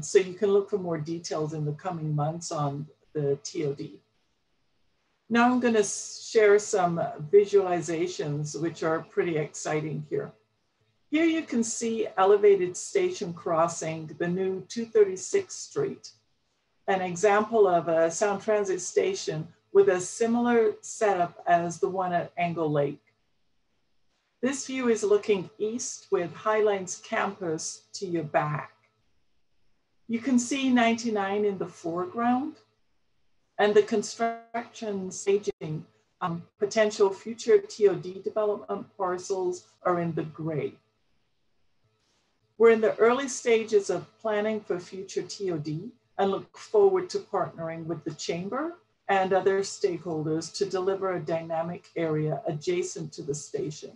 So you can look for more details in the coming months on the TOD. Now I'm going to share some visualizations which are pretty exciting here. Here you can see elevated station crossing the new 236th Street, an example of a Sound Transit station with a similar setup as the one at Angle Lake. This view is looking east with Highline's campus to your back. You can see 99 in the foreground and the construction staging potential future TOD development parcels are in the gray. We're in the early stages of planning for future TOD and look forward to partnering with the Chamber and other stakeholders to deliver a dynamic area adjacent to the station.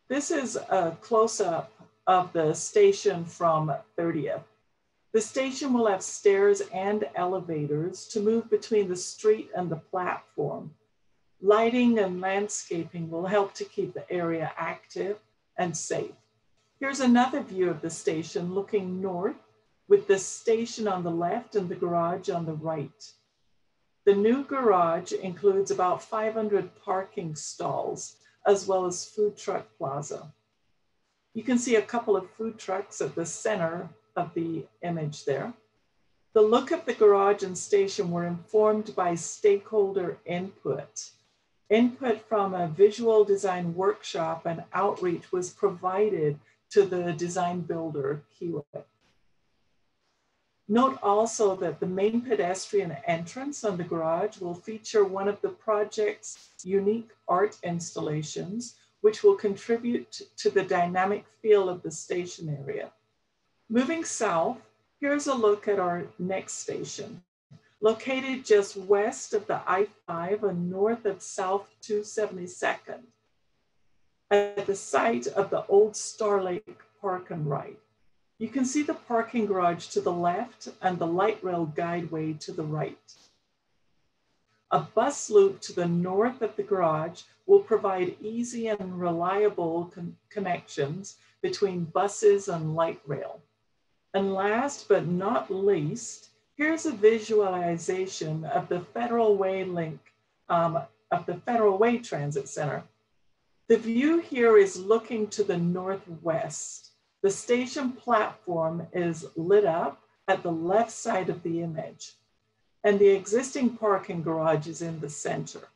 This is a close-up of the station from 30th. The station will have stairs and elevators to move between the street and the platform. Lighting and landscaping will help to keep the area active and safe. Here's another view of the station looking north with the station on the left and the garage on the right. The new garage includes about 500 parking stalls, as well as food truck plaza. You can see a couple of food trucks at the center of the image there. The look of the garage and station were informed by stakeholder input. Input from a visual design workshop and outreach was provided to the design builder, Kiewit. Note also that the main pedestrian entrance on the garage will feature one of the project's unique art installations, which will contribute to the dynamic feel of the station area. Moving south, here's a look at our next station. Located just west of the I-5 and north of South 272nd, at the site of the old Star Lake Park and Ride. You can see the parking garage to the left and the light rail guideway to the right. A bus loop to the north of the garage will provide easy and reliable connections between buses and light rail. And last but not least, here's a visualization of the Federal Way link of the Federal Way Transit Center. The view here is looking to the northwest. The station platform is lit up at the left side of the image, and the existing parking garage is in the center.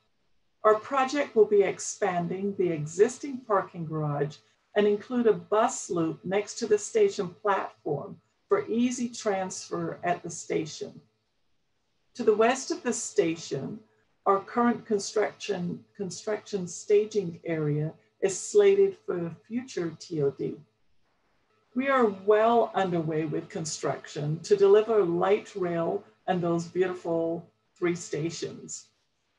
Our project will be expanding the existing parking garage and include a bus loop next to the station platform for easy transfer at the station. To the west of the station, our current construction staging area is slated for future TOD. We are well underway with construction to deliver light rail and those beautiful 3 stations.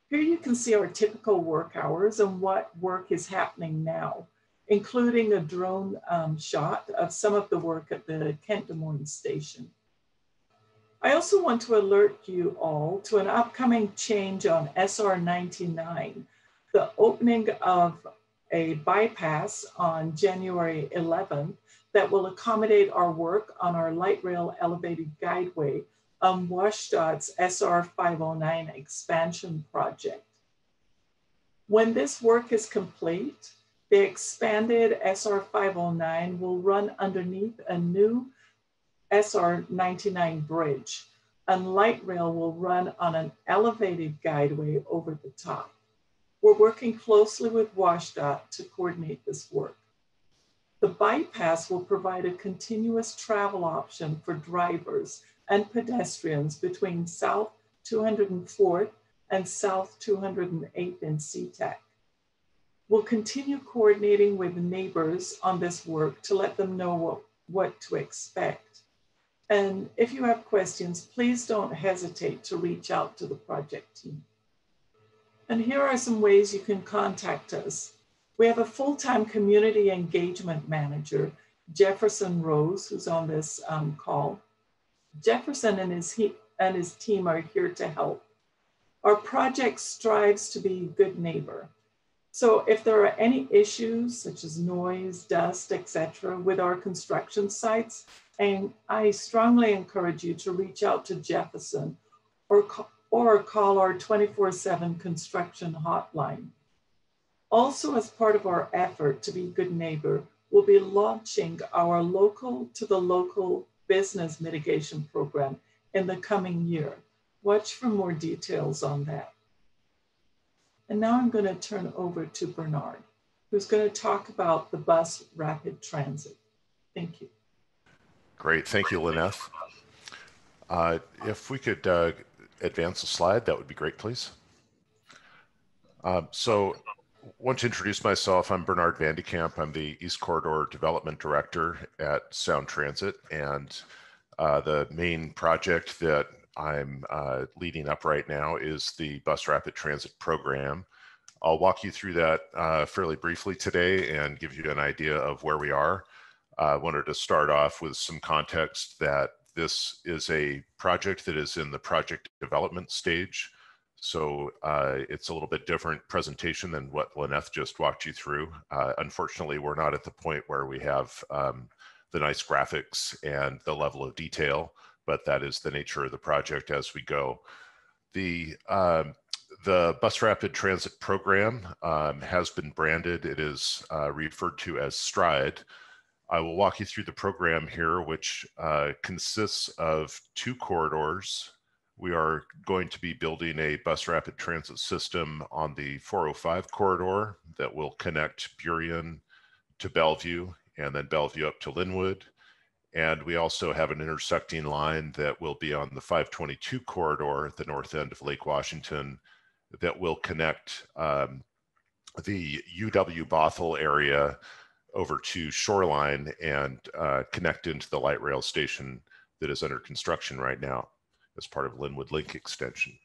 Here you can see our typical work hours and what work is happening now, including a drone shot of some of the work at the Kent Des Moines station. I also want to alert you all to an upcoming change on SR 99, the opening of a bypass on January 11th that will accommodate our work on our light rail elevated guideway on WashDOT's SR 509 expansion project. When this work is complete, the expanded SR 509 will run underneath a new SR 99 bridge, and light rail will run on an elevated guideway over the top. We're working closely with WashDOT to coordinate this work. The bypass will provide a continuous travel option for drivers and pedestrians between South 204th and South 208th in SeaTac. We'll continue coordinating with neighbors on this work to let them know what to expect. And if you have questions, please don't hesitate to reach out to the project team. And here are some ways you can contact us. We have a full-time community engagement manager, Jefferson Rose, who's on this call. Jefferson and his team are here to help. Our project strives to be a good neighbor. So if there are any issues such as noise, dust, etc., with our construction sites, and I strongly encourage you to reach out to Jefferson or call our 24/7 construction hotline. Also, as part of our effort to be a good neighbor, we'll be launching our local to the local business mitigation program in the coming year. Watch for more details on that. And now I'm going to turn over to Bernard, who's going to talk about the bus rapid transit. Thank you. Great, thank you, Lynette. If we could advance the slide, that would be great, please. So I want to introduce myself. I'm Bernard Van de Kamp. I'm the East Corridor Development Director at Sound Transit, and the main project that I'm leading up right now is the Bus Rapid Transit Program. I'll walk you through that fairly briefly today and give you an idea of where we are. I wanted to start off with some context that this is a project that is in the project development stage. So it's a little bit different presentation than what Lynette just walked you through. Unfortunately, we're not at the point where we have the nice graphics and the level of detail, but that is the nature of the project as we go. The Bus Rapid Transit Program has been branded. It is referred to as STRIDE. I will walk you through the program here, which consists of 2 corridors. We are going to be building a bus rapid transit system on the 405 corridor that will connect Burien to Bellevue and then Bellevue up to Linwood. And we also have an intersecting line that will be on the 522 corridor at the north end of Lake Washington that will connect the UW Bothell area over to Shoreline and connect into the light rail station that is under construction right now as part of Linwood Link extension.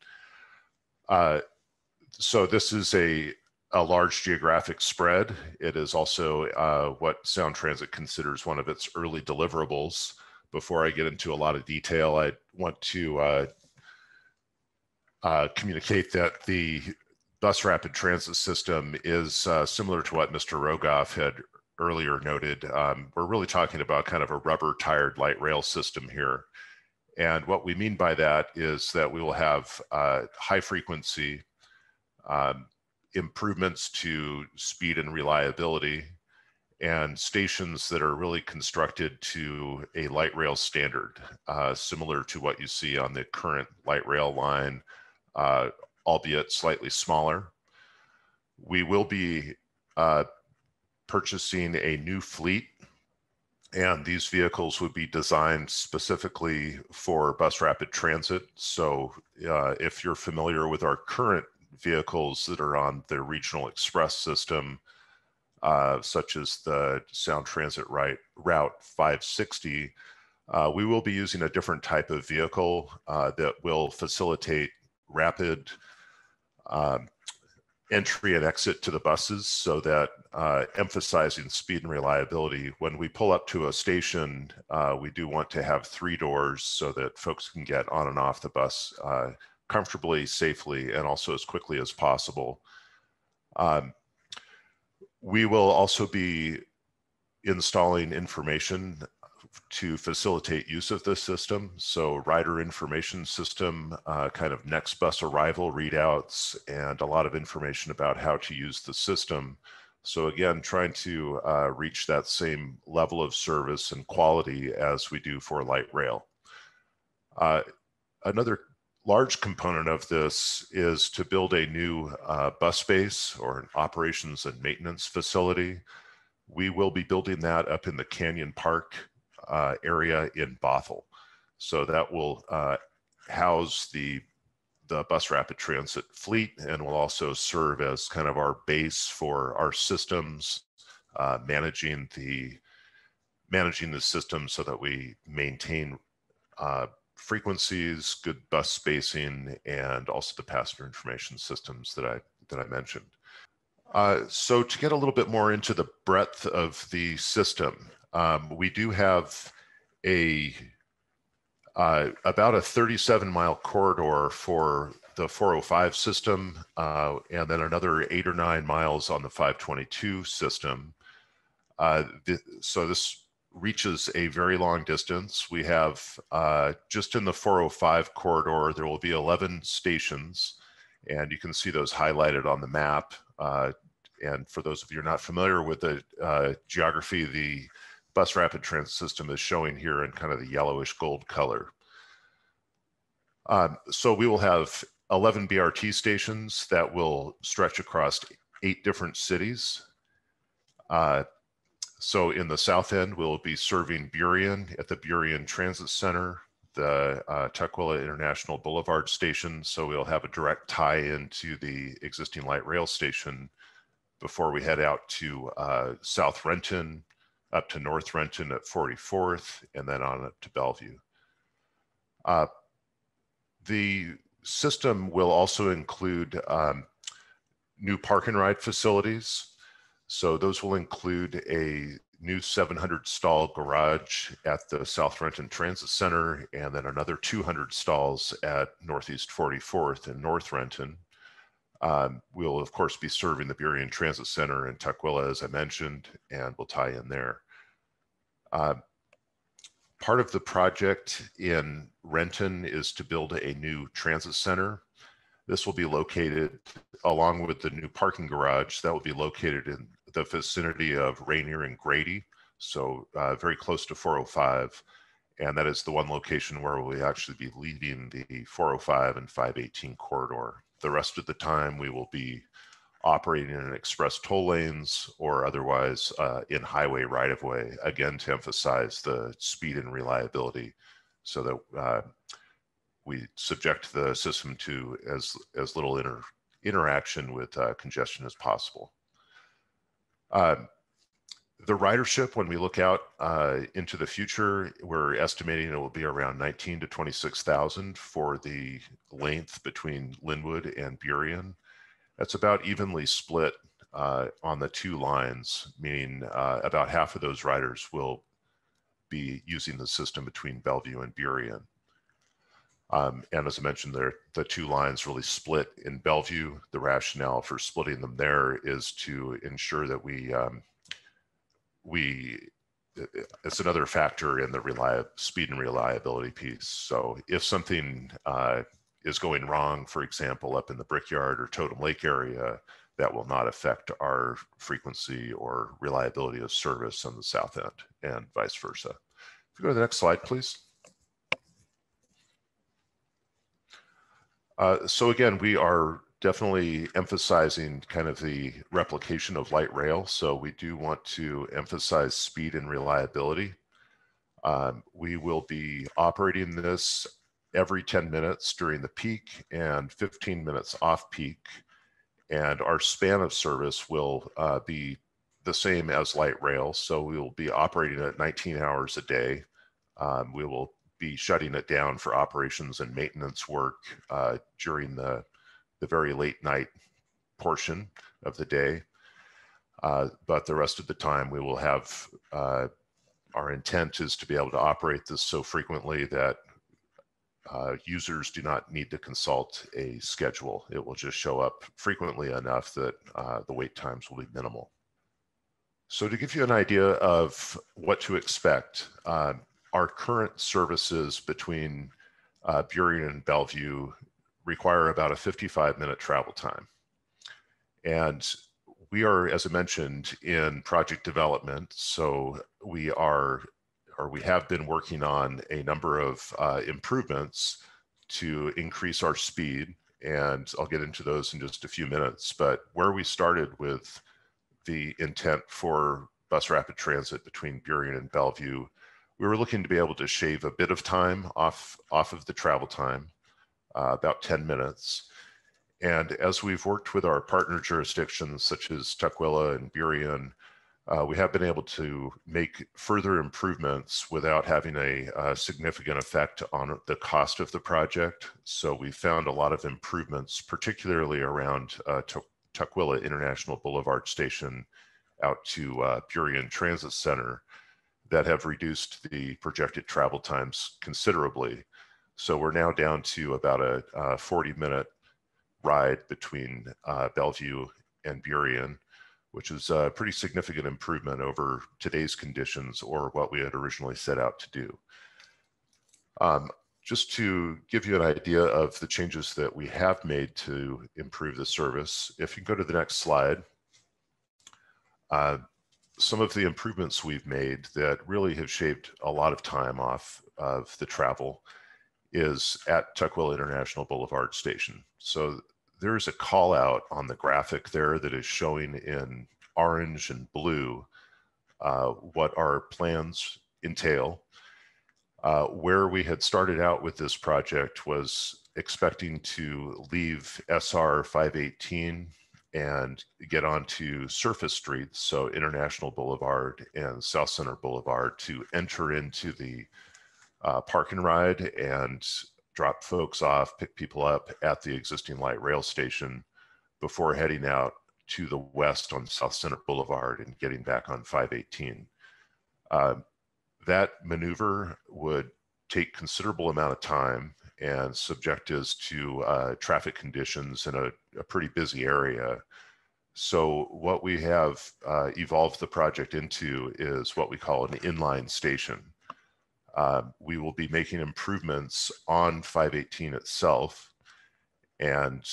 So this is a large geographic spread. It is also what Sound Transit considers one of its early deliverables. Before I get into a lot of detail, I want to communicate that the bus rapid transit system is similar to what Mr. Rogoff had earlier noted. We're really talking about kind of a rubber tired light rail system here. And what we mean by that is that we will have high frequency improvements to speed and reliability, and stations that are really constructed to a light rail standard, similar to what you see on the current light rail line, albeit slightly smaller. We will be purchasing a new fleet, and these vehicles would be designed specifically for bus rapid transit. So if you're familiar with our current vehicles that are on the regional express system, such as the Sound Transit Route 560, we will be using a different type of vehicle that will facilitate rapid entry and exit to the buses, so that emphasizing speed and reliability. When we pull up to a station, we do want to have 3 doors so that folks can get on and off the bus comfortably, safely, and also as quickly as possible. We will also be installing information to facilitate use of this system. So rider information system, kind of next bus arrival readouts, and a lot of information about how to use the system. So again, trying to reach that same level of service and quality as we do for light rail. Another large component of this is to build a new bus base or an operations and maintenance facility. We will be building that up in the Canyon Park area in Bothell. So that will house the bus rapid transit fleet, and will also serve as kind of our base for our systems, managing the system so that we maintain frequencies, good bus spacing, and also the passenger information systems that I mentioned. So to get a little bit more into the breadth of the system, we do have about a 37-mile corridor for the 405 system, and then another 8 or 9 miles on the 522 system. So this reaches a very long distance. We have just in the 405 corridor, there will be 11 stations, and you can see those highlighted on the map. And for those of you who are not familiar with the geography, the bus rapid transit system is showing here in kind of the yellowish gold color. So we will have 11 BRT stations that will stretch across 8 different cities. So in the south end, we'll be serving Burien at the Burien Transit Center, the Tukwila International Boulevard station. So we'll have a direct tie into the existing light rail station before we head out to South Renton, up to North Renton at 44th, and then on up to Bellevue. The system will also include new park and ride facilities. So those will include a new 700 stall garage at the South Renton Transit Center, and then another 200 stalls at Northeast 44th and North Renton. We'll of course be serving the Burien Transit Center in Tukwila, as I mentioned, and we'll tie in there. Part of the project in Renton is to build a new transit center. This will be located along with the new parking garage that will be located in the vicinity of Rainier and Grady, so very close to 405. And that is the one location where we'll actually be leaving the 405 and 518 corridor. The rest of the time we will be operating in express toll lanes or otherwise in highway right-of-way, again to emphasize the speed and reliability, so that we subject the system to as little interaction with congestion as possible. The ridership, when we look out into the future, we're estimating it will be around 19 to 26,000 for the length between Linwood and Burien. That's about evenly split on the 2 lines, meaning about half of those riders will be using the system between Bellevue and Burien. And as I mentioned, the 2 lines really split in Bellevue. The rationale for splitting them there is to ensure that it's another factor in the speed and reliability piece. So if something is going wrong, for example, up in the Brickyard or Totem Lake area, that will not affect our frequency or reliability of service on the south end, and vice versa. If you go to the next slide, please. So again, we are definitely emphasizing kind of the replication of light rail. So we do want to emphasize speed and reliability. We will be operating this every 10 minutes during the peak and 15 minutes off peak. And our span of service will be the same as light rail. So we will be operating at 19 hours a day. We will be shutting it down for operations and maintenance work during the very late night portion of the day. But the rest of the time we will have, our intent is to be able to operate this so frequently that users do not need to consult a schedule. It will just show up frequently enough that the wait times will be minimal. So to give you an idea of what to expect, our current services between Burien and Bellevue require about a 55-minute travel time. And we are, as I mentioned, in project development. So we have been working on a number of improvements to increase our speed. And I'll get into those in just a few minutes. But where we started with the intent for bus rapid transit between Burien and Bellevue, we were looking to be able to shave a bit of time off of the travel time, about 10 minutes. And as we've worked with our partner jurisdictions, such as Tukwila and Burien, we have been able to make further improvements without having a significant effect on the cost of the project. So we found a lot of improvements, particularly around Tukwila International Boulevard Station out to Burien Transit Center, that have reduced the projected travel times considerably. So we're now down to about a 40-minute ride between Bellevue and Burien, which is a pretty significant improvement over today's conditions or what we had originally set out to do. Just to give you an idea of the changes that we have made to improve the service, if you go to the next slide, some of the improvements we've made that really have shaved a lot of time off of the travel is at Tukwila International Boulevard Station. So there's a call out on the graphic there that is showing in orange and blue what our plans entail. Where we had started out with this project was expecting to leave SR 518 and get onto surface streets, so International Boulevard and South Center Boulevard, to enter into the park and ride and drop folks off, pick people up at the existing light rail station before heading out to the west on South Center Boulevard and getting back on 518. That maneuver would take considerable amount of time and subject us to traffic conditions in a pretty busy area. So what we have evolved the project into is what we call an inline station. We will be making improvements on 518 itself, and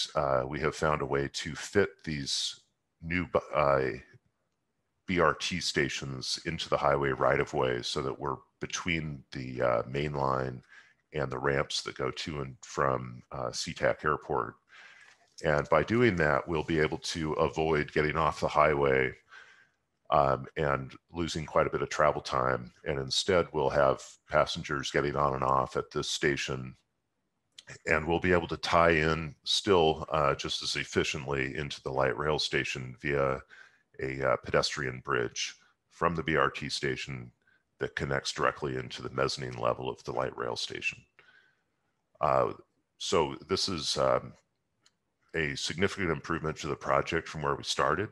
we have found a way to fit these new BRT stations into the highway right-of-way so that we're between the main line and the ramps that go to and from SeaTac Airport. And by doing that, we'll be able to avoid getting off the highway and losing quite a bit of travel time. And instead, we'll have passengers getting on and off at this station, and we'll be able to tie in still just as efficiently into the light rail station via a pedestrian bridge from the BRT station that connects directly into the mezzanine level of the light rail station. So this is a significant improvement to the project from where we started.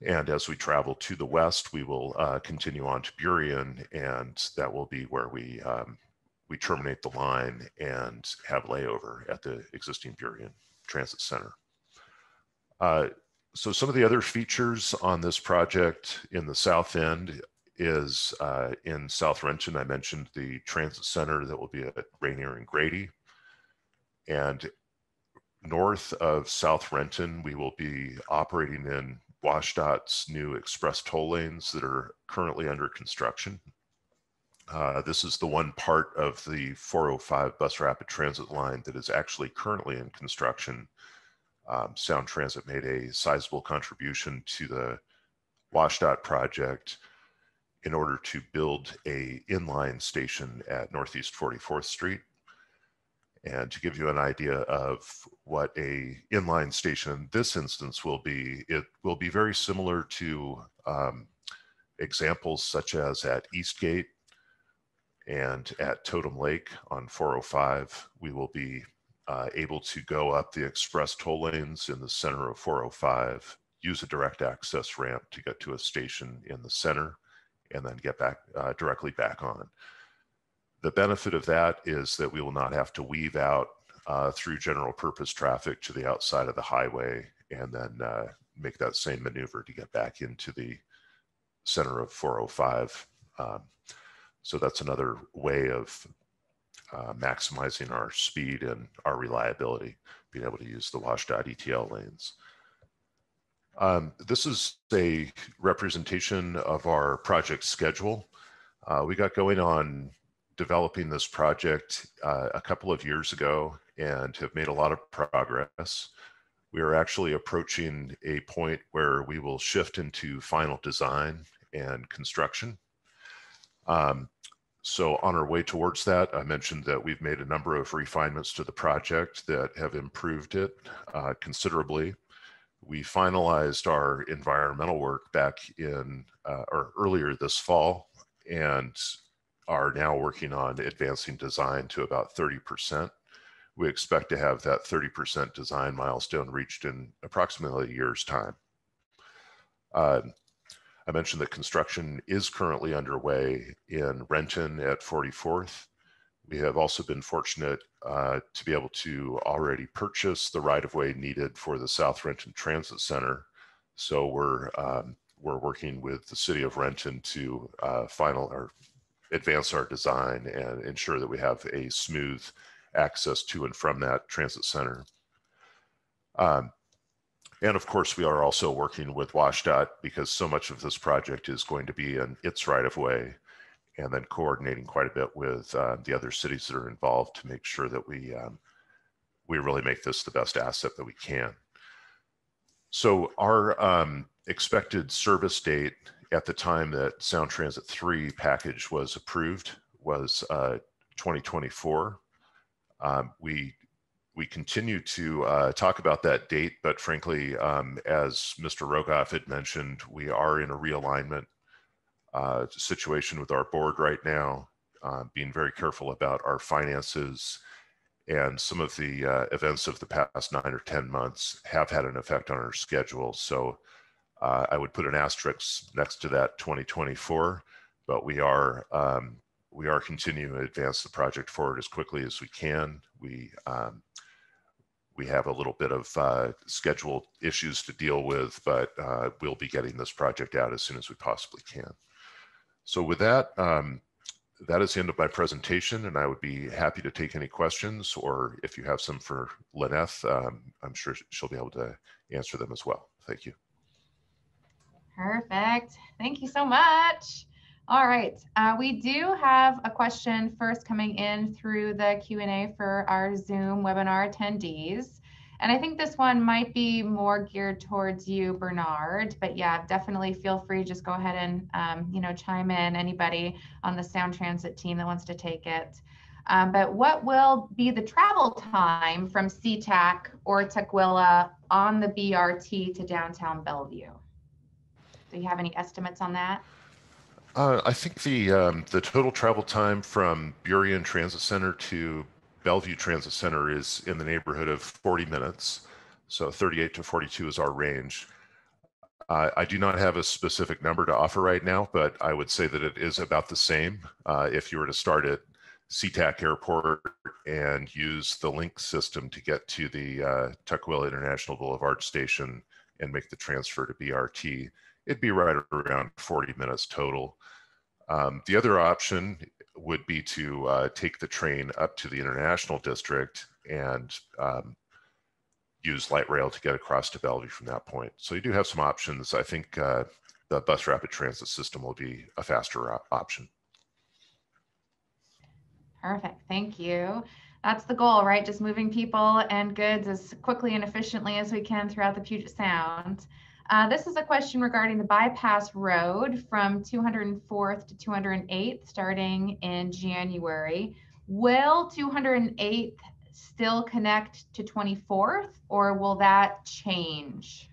And as we travel to the west, we will continue on to Burien, and that will be where we terminate the line and have layover at the existing Burien Transit Center. So some of the other features on this project in the south end is in South Renton. I mentioned the transit center that will be at Rainier and Grady. And north of South Renton, we will be operating in WashDOT's new express toll lanes that are currently under construction. This is the one part of the 405 bus rapid transit line that is actually currently in construction. Sound Transit made a sizable contribution to the WashDOT project in order to build a inline station at Northeast 44th Street. And to give you an idea of what a inline station in this instance will be, it will be very similar to examples such as at Eastgate and at Totem Lake on 405. We will be able to go up the express toll lanes in the center of 405, use a direct access ramp to get to a station in the center, and then get back directly back on. The benefit of that is that we will not have to weave out through general purpose traffic to the outside of the highway and then make that same maneuver to get back into the center of 405. So that's another way of maximizing our speed and our reliability, being able to use the WashDOT ETL lanes. This is a representation of our project schedule. We got going on developing this project a couple of years ago and have made a lot of progress. We are actually approaching a point where we will shift into final design and construction. So on our way towards that, I mentioned that we've made a number of refinements to the project that have improved it considerably. We finalized our environmental work back in or earlier this fall, and are now working on advancing design to about 30%. We expect to have that 30% design milestone reached in approximately a year's time. I mentioned that construction is currently underway in Renton at 44th. We have also been fortunate to be able to already purchase the right-of-way needed for the South Renton Transit Center. So we're working with the city of Renton to advance our design and ensure that we have a smooth access to and from that transit center. And of course, we are also working with WashDOT because so much of this project is going to be in its right-of-way, and then coordinating quite a bit with the other cities that are involved to make sure that we really make this the best asset that we can. So our expected service date at the time that Sound Transit 3 package was approved was 2024. We continue to talk about that date, but frankly, as Mr. Rogoff had mentioned, we are in a realignment situation with our board right now, being very careful about our finances, and some of the events of the past 9 or 10 months have had an effect on our schedule. So I would put an asterisk next to that 2024, but we are continuing to advance the project forward as quickly as we can. We have a little bit of schedule issues to deal with, but we'll be getting this project out as soon as we possibly can. So with that, that is the end of my presentation, and I would be happy to take any questions, or if you have some for Lynette, I'm sure she'll be able to answer them as well. Thank you. Perfect. Thank you so much. All right. We do have a question first coming in through the Q&A for our Zoom webinar attendees. And I think this one might be more geared towards you, Bernard, but yeah, definitely feel free. Just go ahead and, chime in, anybody on the Sound Transit team that wants to take it. But what will be the travel time from SeaTac or Tukwila on the BRT to downtown Bellevue? Do you have any estimates on that? I think the total travel time from Burien Transit Center to Bellevue Transit Center is in the neighborhood of 40 minutes. So 38 to 42 is our range. I do not have a specific number to offer right now, but I would say that it is about the same. If you were to start at SeaTac Airport and use the link system to get to the Tukwila International Boulevard station and make the transfer to BRT, it'd be right around 40 minutes total. The other option would be to take the train up to the International District and use light rail to get across to Bellevue from that point. So you do have some options. I think the bus rapid transit system will be a faster option. Perfect. Thank you. That's the goal, right? Just moving people and goods as quickly and efficiently as we can throughout the Puget Sound. This is a question regarding the bypass road from 204th to 208th starting in January. Will 208th still connect to 24th, or will that change?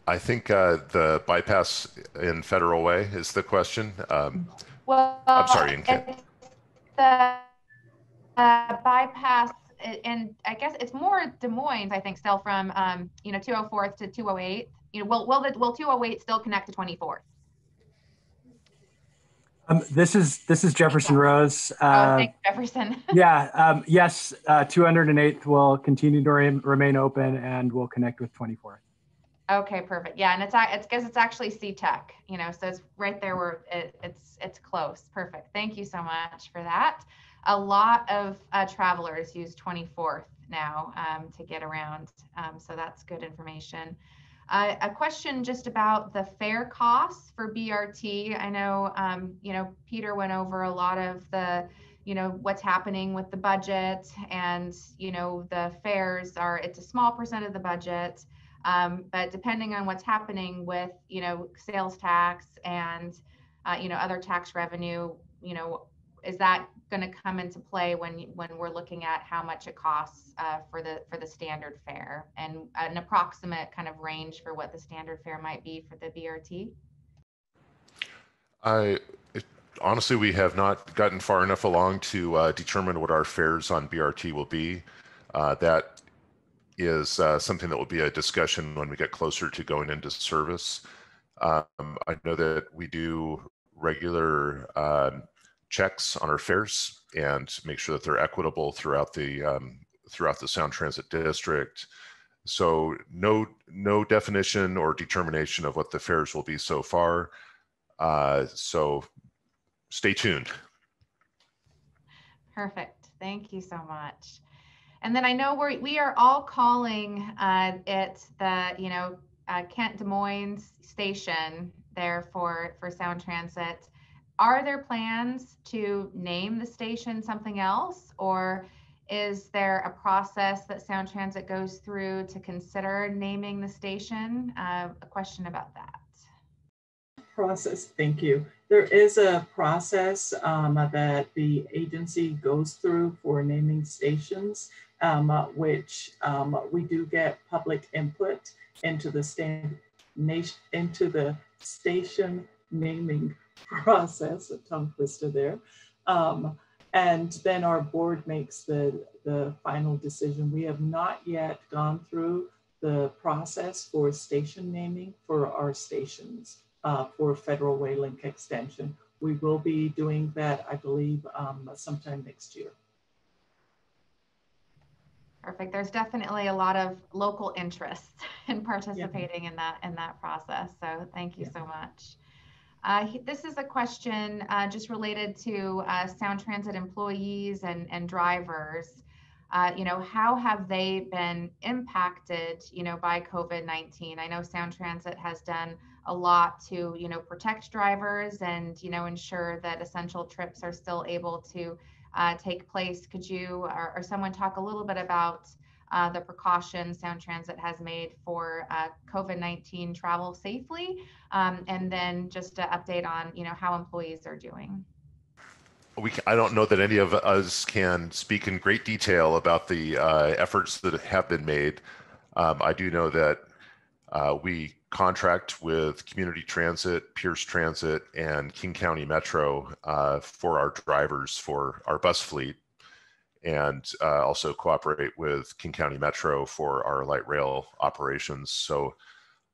I think the bypass in Federal Way is the question. Well, I'm sorry, it's the bypass, and I guess it's more Des Moines, I think, still from 204th to 208. Will 208 still connect to 24th? This is Jefferson Rose. Thanks, Jefferson. Yes, 208th will continue to remain open and will connect with 24th. Okay, perfect. Yeah, and it's because it's actually C-Tech, so it's right there where it's close. Perfect. Thank you so much for that. A lot of travelers use 24th now to get around, so that's good information. A question just about the fare costs for BRT. I know, Peter went over a lot of the, what's happening with the budget, and, the fares it's a small percent of the budget. But depending on what's happening with, sales tax and, other tax revenue, is that going to come into play when we're looking at how much it costs for the standard fare, and an approximate kind of range for what the standard fare might be for the BRT? Honestly, we have not gotten far enough along to determine what our fares on BRT will be. That is something that will be a discussion when we get closer to going into service. I know that we do regular checks on our fares and make sure that they're equitable throughout the Sound Transit District. So no definition or determination of what the fares will be so far. So stay tuned. Perfect. Thank you so much. And then I know we are all calling it the Kent Des Moines station there for Sound Transit. Are there plans to name the station something else, or is there a process that Sound Transit goes through to consider naming the station? A question about that. Process, thank you. There is a process that the agency goes through for naming stations, which we do get public input into the station naming process, a tongue twister there. And then our board makes the final decision. We have not yet gone through the process for station naming for our stations for Federal Way Link Extension. We will be doing that, I believe, sometime next year. Perfect. There's definitely a lot of local interest in participating in that process. So thank you so much. This is a question just related to Sound Transit employees and drivers. How have they been impacted, by COVID-19? I know Sound Transit has done a lot to, protect drivers and, ensure that essential trips are still able to take place. Could you or someone talk a little bit about the precautions Sound Transit has made for COVID-19 travel safely, and then just an update on how employees are doing? I don't know that any of us can speak in great detail about the efforts that have been made. I do know that we contract with Community Transit, Pierce Transit, and King County Metro for our drivers for our bus fleet, and also cooperate with King County Metro for our light rail operations. So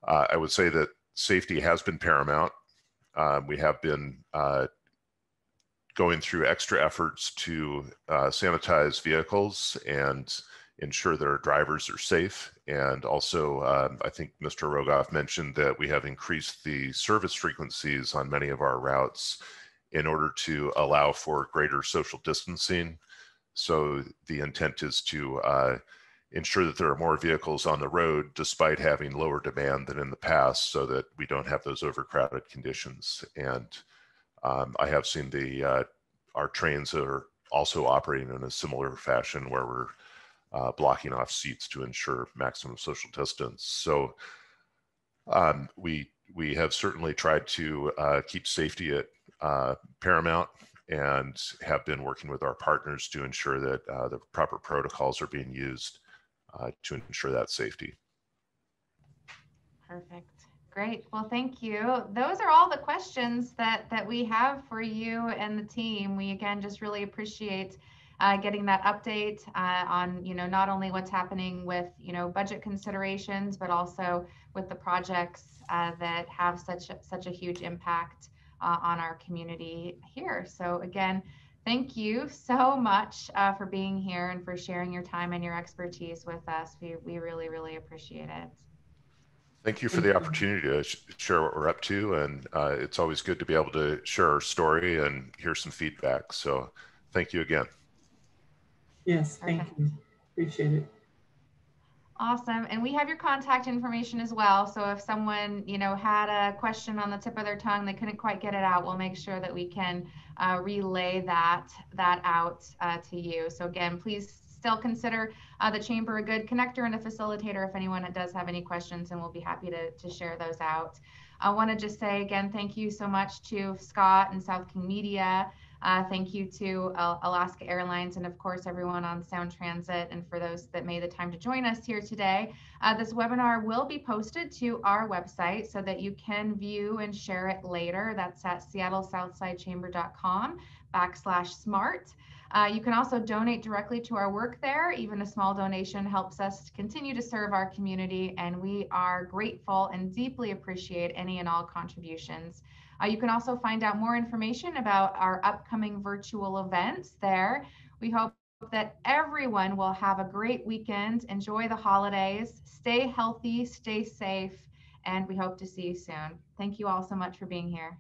I would say that safety has been paramount. We have been going through extra efforts to sanitize vehicles and ensure that our drivers are safe. And also, I think Mr. Rogoff mentioned that we have increased the service frequencies on many of our routes in order to allow for greater social distancing. So the intent is to ensure that there are more vehicles on the road despite having lower demand than in the past, so that we don't have those overcrowded conditions. And I have seen our trains are also operating in a similar fashion, where we're blocking off seats to ensure maximum social distance. So we have certainly tried to keep safety at paramount, and have been working with our partners to ensure that the proper protocols are being used to ensure that safety. Perfect. Great. Well, thank you. Those are all the questions that we have for you and the team. We, again, just really appreciate getting that update on, not only what's happening with, budget considerations, but also with the projects that have such a huge impact on our community here. So again, thank you so much for being here and for sharing your time and your expertise with us. We really, really appreciate it. Thank you for the opportunity to share what we're up to, and it's always good to be able to share our story and hear some feedback. So thank you again. Yes, thank you. Appreciate it. Awesome. And we have your contact information as well. So if someone, had a question on the tip of their tongue, they couldn't quite get it out, we'll make sure that we can relay that out to you. So again, please still consider the Chamber a good connector and a facilitator if anyone does have any questions, and we'll be happy to share those out. I want to just say again, thank you so much to Scott and South King Media. Thank you to Alaska Airlines, and of course everyone on Sound Transit, and for those that made the time to join us here today. This webinar will be posted to our website so that you can view and share it later. That's at seattlesouthsidechamber.com/smart. You can also donate directly to our work there. Even a small donation helps us to continue to serve our community, and we are grateful and deeply appreciate any and all contributions. You can also find out more information about our upcoming virtual events there. We hope that everyone will have a great weekend, enjoy the holidays, stay healthy, stay safe, and we hope to see you soon. Thank you all so much for being here.